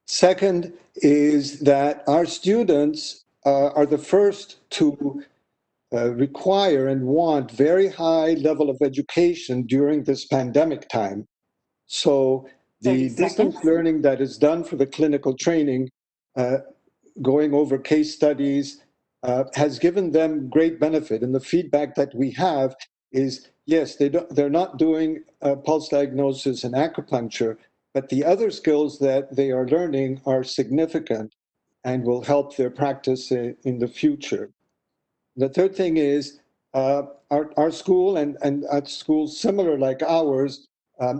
Second is that our students are the first to require and want very high level of education during this pandemic time. So the distance learning that is done for the clinical training, going over case studies, has given them great benefit. And the feedback that we have is, yes, they're not doing pulse diagnosis and acupuncture, but the other skills that they are learning are significant and will help their practice in the future. The third thing is our school and at schools similar like ours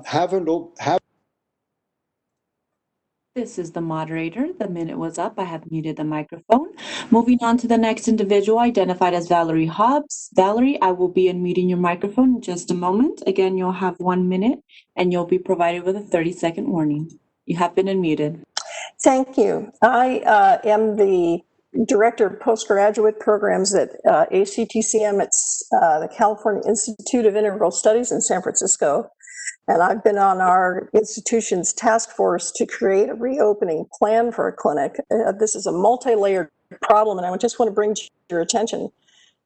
have. This is the moderator. The minute was up. I have muted the microphone. Moving on to the next individual identified as Valerie Hobbs. Valerie, I will be unmuting your microphone in just a moment. Again, you'll have 1 minute and you'll be provided with a 30-second warning. You have been unmuted. Thank you. I am the Director of Postgraduate Programs at ACTCM. It's the California Institute of Integral Studies in San Francisco. And I've been on our institution's task force to create a reopening plan for a clinic. This is a multi-layered problem, and I just want to bring to your attention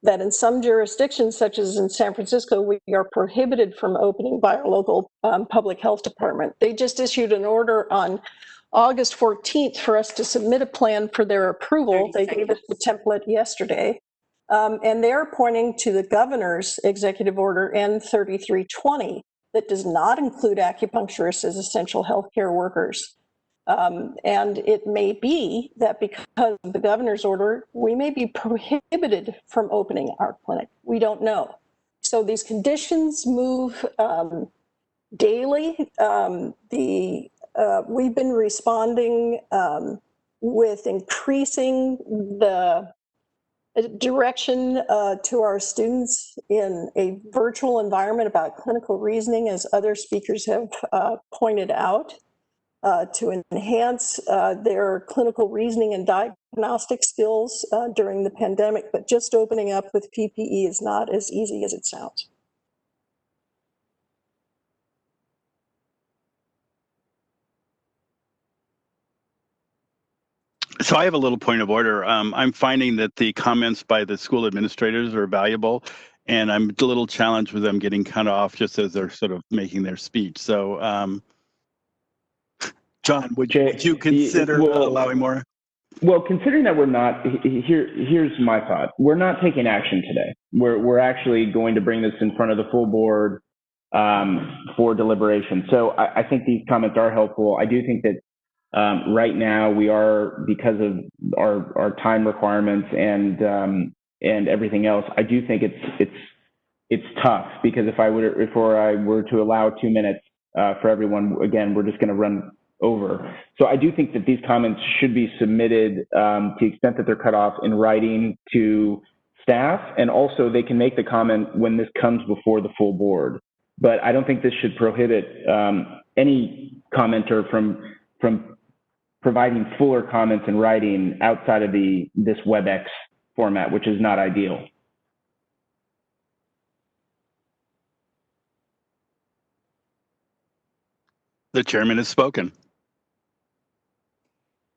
that in some jurisdictions, such as in San Francisco, we are prohibited from opening by our local public health department. They just issued an order on August 14th for us to submit a plan for their approval. They gave us the template yesterday. And they're pointing to the governor's executive order N3320 that does not include acupuncturists as essential healthcare workers. And it may be that because of the governor's order, we may be prohibited from opening our clinic. We don't know. So these conditions move daily. We've been responding with increasing the direction to our students in a virtual environment about clinical reasoning, as other speakers have pointed out, to enhance their clinical reasoning and diagnostic skills during the pandemic. But just opening up with PPE is not as easy as it sounds. So I have a little point of order. I'm finding that the comments by the school administrators are valuable, and I'm a little challenged with them getting cut off just as they're sort of making their speech. So, John, would you consider allowing more? Well, considering that we're not, here's my thought. We're not taking action today. We're actually going to bring this in front of the full board for deliberation. So I think these comments are helpful. I do think that right now we are, because of our time requirements and everything else, I do think it's tough, because if I were to allow 2 minutes for everyone, again, we're just going to run over. So I do think that these comments should be submitted to the extent that they're cut off in writing to staff, and also they can make the comment when this comes before the full board. But I don't think this should prohibit any commenter from providing fuller comments in writing outside of this WebEx format, which is not ideal. The chairman has spoken.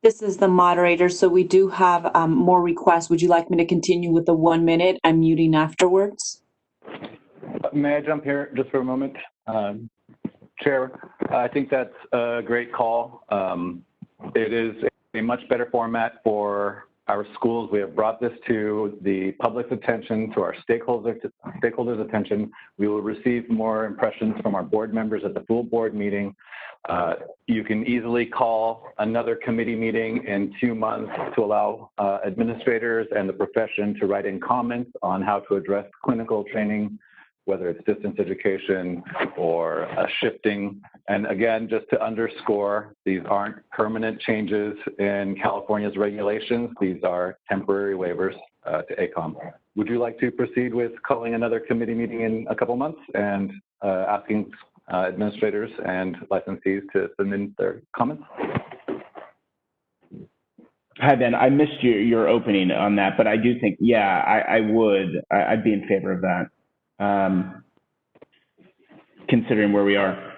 This is the moderator, so we do have more requests. Would you like me to continue with the 1 minute? I'm muting afterwards. May I jump here just for a moment? Chair, I think that's a great call. It is a much better format for our schools. We have brought this to the public's attention, to our stakeholders' attention. We will receive more impressions from our board members at the full board meeting. You can easily call another committee meeting in 2 months to allow administrators and the profession to write in comments on how to address clinical training, whether it's distance education or shifting. And again, just to underscore, these aren't permanent changes in California's regulations. These are temporary waivers to ACOM. Would you like to proceed with calling another committee meeting in a couple months and asking administrators and licensees to submit their comments? Hi, Ben. I missed your opening on that, but I do think, yeah, I would. I'd be in favor of that. Considering where we are.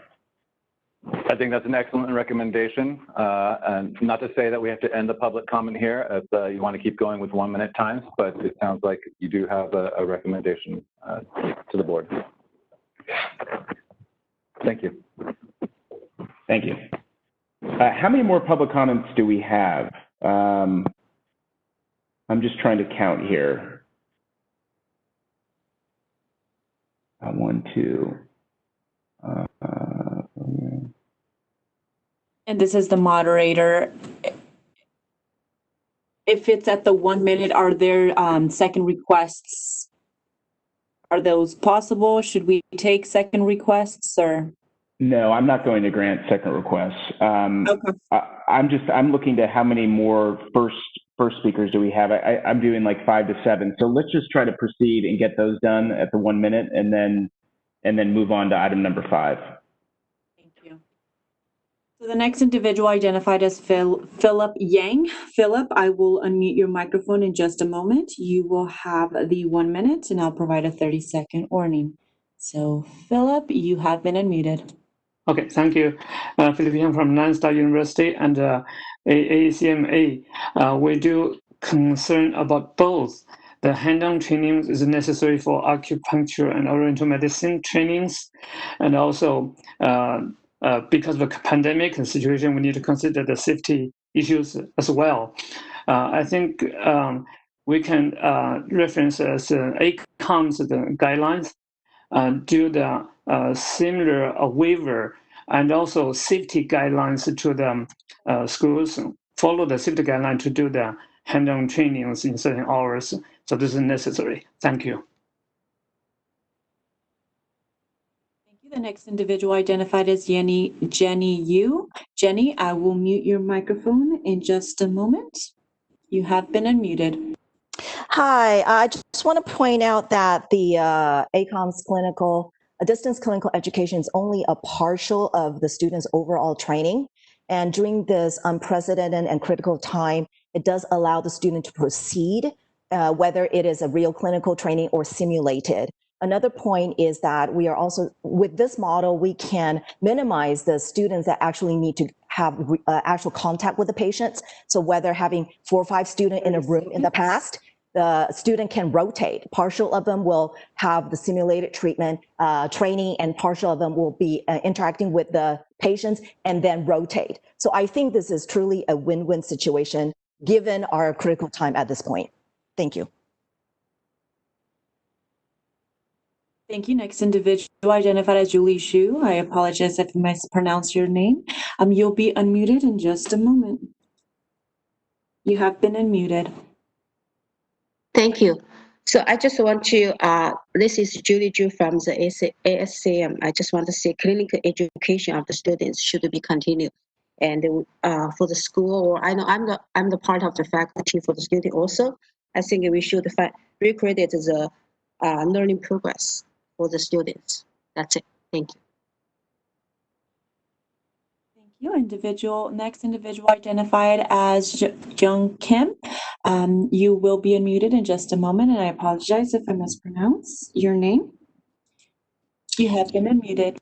I think that's an excellent recommendation. And not to say that we have to end the public comment here if you want to keep going with 1 minute times, but it sounds like you do have a recommendation to the board. Thank you. Thank you. How many more public comments do we have? I'm just trying to count here. 1, 2. And this is the moderator. If it's at the 1 minute, are there second requests? Are those possible? Should we take second requests, or? No, I'm not going to grant second requests. Okay. I'm looking to how many more first speakers do we have? I'm doing like 5 to 7. So let's just try to proceed and get those done at the 1 minute, and then move on to item number 5. Thank you. So the next individual identified as Philip Yang. Philip, I will unmute your microphone in just a moment. You will have the 1 minute, and I'll provide a 30-second warning. So Philip, you have been unmuted. Okay, thank you. Philip Yang from Nanstar University and AACMA. We do concern about both. The hands-on training is necessary for acupuncture and oriental medicine trainings, and also because of the pandemic situation, we need to consider the safety issues as well. I think we can reference as ACOM's guidelines, do the similar waiver and also safety guidelines to the schools, follow the safety guideline to do the hands-on trainings in certain hours. So this is necessary. Thank you. Thank you. The next individual identified as Jenny Yu. Jenny, I will mute your microphone in just a moment. You have been unmuted. Hi, I just want to point out that the ACOM's distance clinical education is only a partial of the students' overall training. And during this unprecedented and critical time, it does allow the student to proceed, whether it is a real clinical training or simulated. Another point is that we are also, with this model, we can minimize the students that actually need to have actual contact with the patients. So whether having 4 or 5 students in a room in the past, the student can rotate. Partial of them will have the simulated treatment training, and partial of them will be interacting with the patients and then rotate. So I think this is truly a win-win situation given our critical time at this point. Thank you. Thank you. Next individual identified as Julie Shu. I apologize if I mispronounced your name. You'll be unmuted in just a moment. You have been unmuted. Thank you. So I just want to, this is Julie Ju from the ASCM. I just want to say clinical education of the students should be continued. And for the school, or I know I'm the part of the faculty for the student also. I think we should recredit the learning progress for the students. That's it. Thank you. Thank you. Next individual identified as Jung Kim. You will be unmuted in just a moment, and I apologize if I mispronounce your name. You have been unmuted.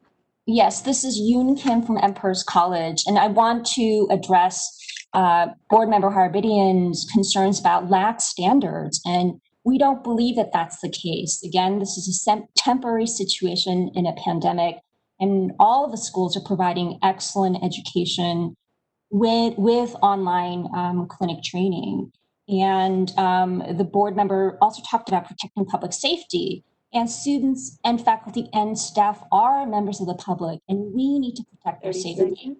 Yes, this is Yoon Kim from Emperor's College, and I want to address Board Member Harbitian's concerns about lax standards, and we don't believe that that's the case. Again, this is a temporary situation in a pandemic, and all of the schools are providing excellent education with online clinic training. And the board member also talked about protecting public safety. And students and faculty and staff are members of the public, and we need to protect their safety.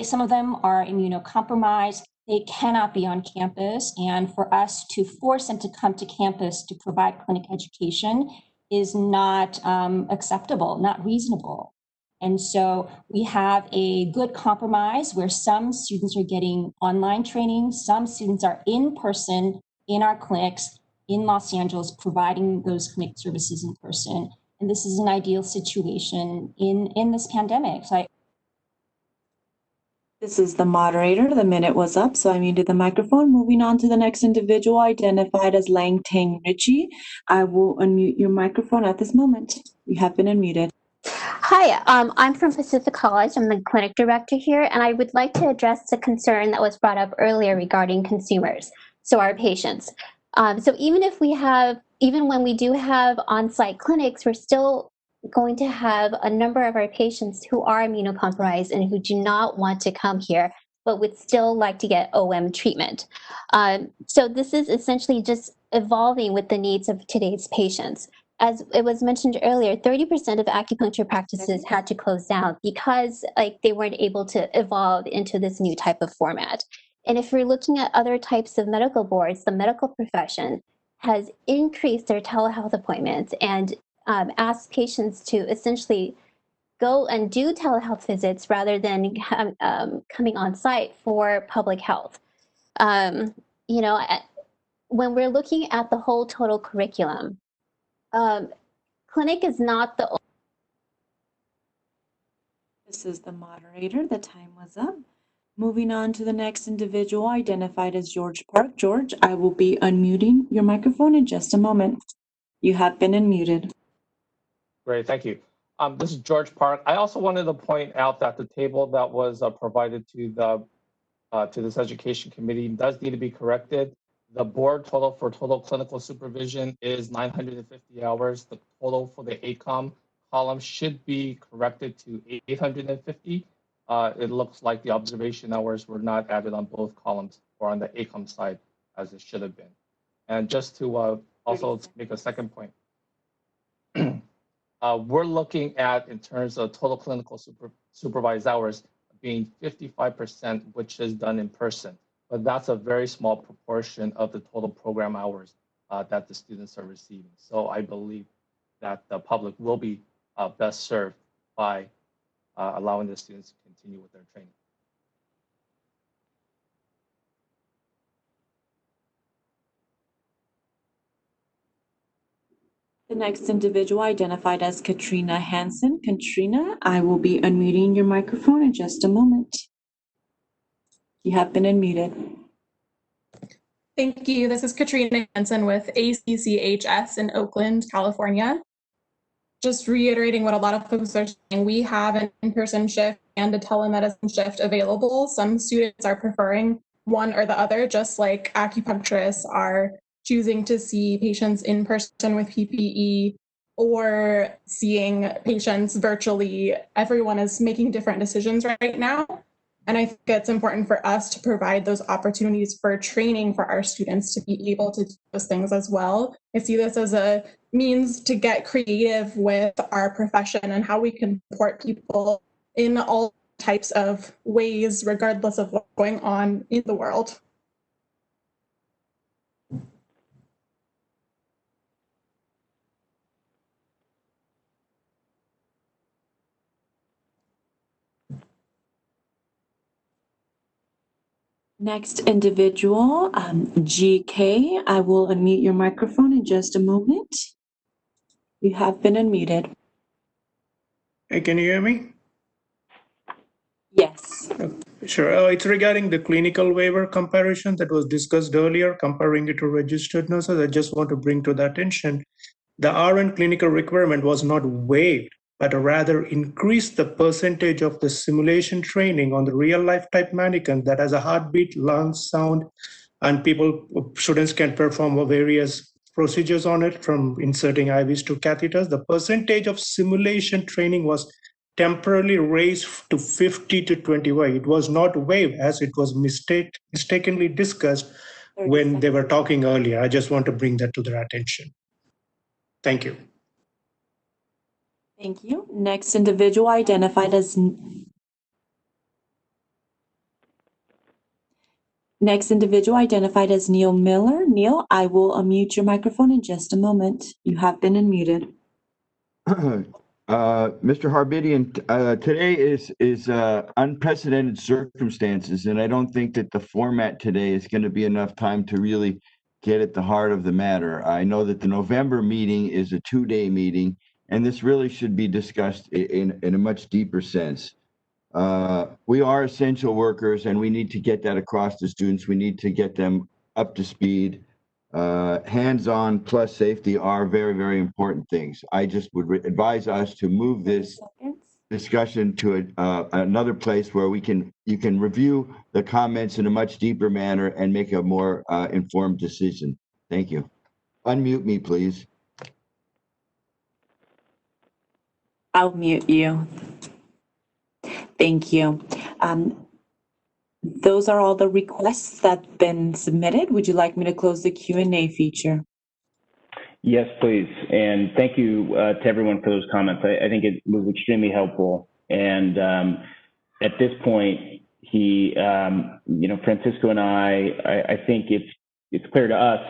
Some of them are immunocompromised. They cannot be on campus. And for us to force them to come to campus to provide clinic education is not acceptable, not reasonable. And so we have a good compromise where some students are getting online training, some students are in person in our clinics in Los Angeles, providing those clinic services in person. And this is an ideal situation in this pandemic. So This is the moderator. The minute was up, so I muted the microphone. Moving on to the next individual identified as Lang Tang Richie. I will unmute your microphone at this moment. You have been unmuted. Hi, I'm from Pacific College. I'm the clinic director here, and I would like to address the concern that was brought up earlier regarding consumers, so our patients. So even when we do have on-site clinics, we're still going to have a number of our patients who are immunocompromised and who do not want to come here, but would still like to get OM treatment. So this is essentially just evolving with the needs of today's patients. As it was mentioned earlier, 30% of acupuncture practices had to close down because they weren't able to evolve into this new type of format. And if we're looking at other types of medical boards, the medical profession has increased their telehealth appointments and asked patients to essentially go and do telehealth visits rather than coming on site for public health. When we're looking at the whole total curriculum, clinic is not the. This is the moderator. The time was up. Moving on to the next individual identified as George Park. George, I will be unmuting your microphone in just a moment. You have been unmuted. Great, thank you. This is George Park. I also wanted to point out that the table that was provided to this education committee does need to be corrected. The board total for total clinical supervision is 950 hours. The total for the ACOM column should be corrected to 850. It looks like the observation hours were not added on both columns or on the ACOM side as it should have been. And just to also make a second point, we're looking at, in terms of total clinical supervised hours, being 55%, which is done in person. But that's a very small proportion of the total program hours that the students are receiving. So I believe that the public will be best served by allowing the students to continue with their training. The next individual identified as Katrina Hansen. Katrina, I will be unmuting your microphone in just a moment. You have been unmuted. Thank you. This is Katrina Hansen with ACCHS in Oakland, California. Just reiterating what a lot of folks are saying, we have an in-person shift and a telemedicine shift available. Some students are preferring one or the other, just like acupuncturists are choosing to see patients in person with PPE or seeing patients virtually. Everyone is making different decisions right now. And I think it's important for us to provide those opportunities for training for our students to be able to do those things as well. I see this as a means to get creative with our profession and how we can support people in all types of ways, regardless of what's going on in the world. Next individual, GK. I will unmute your microphone in just a moment. You have been unmuted. Hey, can you hear me? Yes. Sure. It's regarding the clinical waiver comparison that was discussed earlier, comparing it to registered nurses. I just want to bring to the attention, the RN clinical requirement was not waived, but rather increased the percentage of the simulation training on the real life type mannequin that has a heartbeat, lungs, sound, and students can perform various procedures on it, from inserting IVs to catheters. The percentage of simulation training was temporarily raised to 50 to 25. It was not waived, as it was mistakenly discussed when they were talking earlier. I just want to bring that to their attention. Thank you. Thank you. Next individual identified as Neil Miller. Neil, I will unmute your microphone in just a moment. You have been unmuted. Mr. Harbidian, today is unprecedented circumstances, and I don't think that the format today is going to be enough time to really get at the heart of the matter. I know that the November meeting is a 2-day meeting, and this really should be discussed in a much deeper sense. We are essential workers, and we need to get that across to students. We need to get them up to speed. Hands-on plus safety are very, very important things. I just would advise us to move this discussion to another place where you can review the comments in a much deeper manner and make a more informed decision. Thank you. Unmute me, please. I'll mute you. Thank you. Those are all the requests that have been submitted. Would you like me to close the Q&A feature? Yes, please. And thank you to everyone for those comments. I think it was extremely helpful. And at this point, Francisco and I think it's clear to us,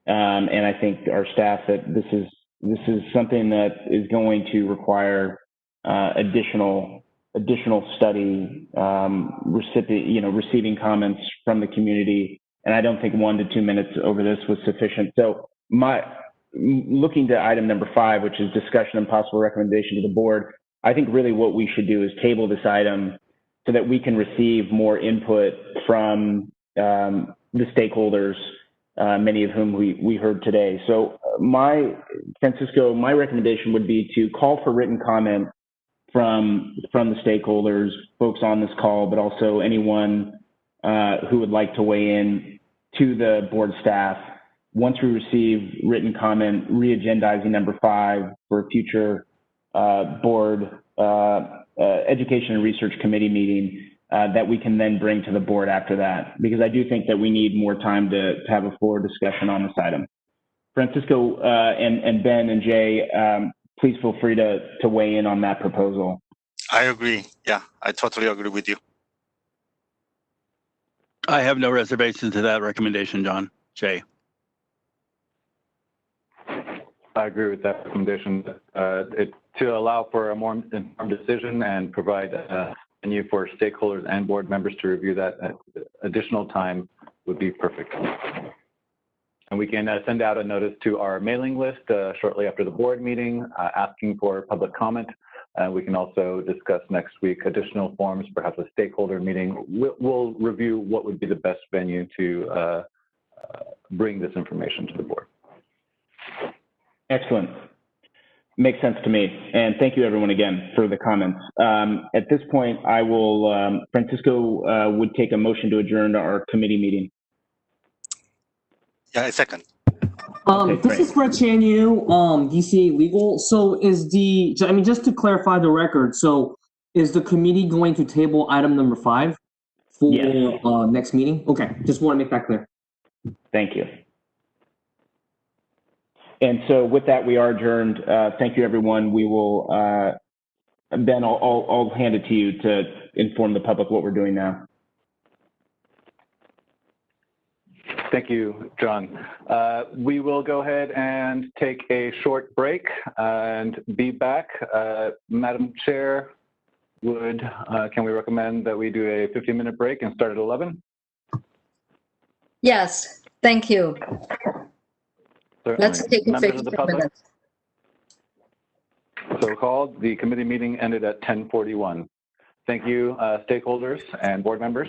and I think our staff, that this is something that is going to require additional study, receiving comments from the community. And I don't think 1 to 2 minutes over this was sufficient. So looking to item number 5, which is discussion and possible recommendation to the board, I think really what we should do is table this item so that we can receive more input from the stakeholders, many of whom we heard today. So Francisco, my recommendation would be to call for written comment from the stakeholders, folks on this call, but also anyone who would like to weigh in to the board staff. Once we receive written comment, re-agendizing number 5 for a future board education and research committee meeting, that we can then bring to the board after that, because I do think that we need more time to have a fuller discussion on this item. Francisco and Ben and Jay, please feel free to weigh in on that proposal. I agree. Yeah, I totally agree with you. I have no reservations to that recommendation, John. Jay. I agree with that recommendation. To allow for a more informed decision and provide a venue for stakeholders and board members to review that additional time would be perfect. And we can send out a notice to our mailing list shortly after the board meeting, asking for public comment. We can also discuss next week additional forms, perhaps a stakeholder meeting. We'll review what would be the best venue to bring this information to the board. Excellent. Makes sense to me. And thank you everyone again for the comments. At this point, I will, Francisco would take a motion to adjourn to our committee meeting. Yeah, a second. This is Brett Chanyu, DCA Legal. So just to clarify the record, so is the committee going to table item number 5 for next meeting? Okay, just want to make that clear. Thank you. And so with that, we are adjourned. Thank you, everyone. We will, Ben, I'll hand it to you to inform the public what we're doing now. Thank you, John. We will go ahead and take a short break and be back. Madam Chair, can we recommend that we do a 15-minute break and start at 11? Yes, thank you. Certainly. Let's take a Members of the 15 public. minutes. So called. The committee meeting ended at 10:41. Thank you, stakeholders and board members.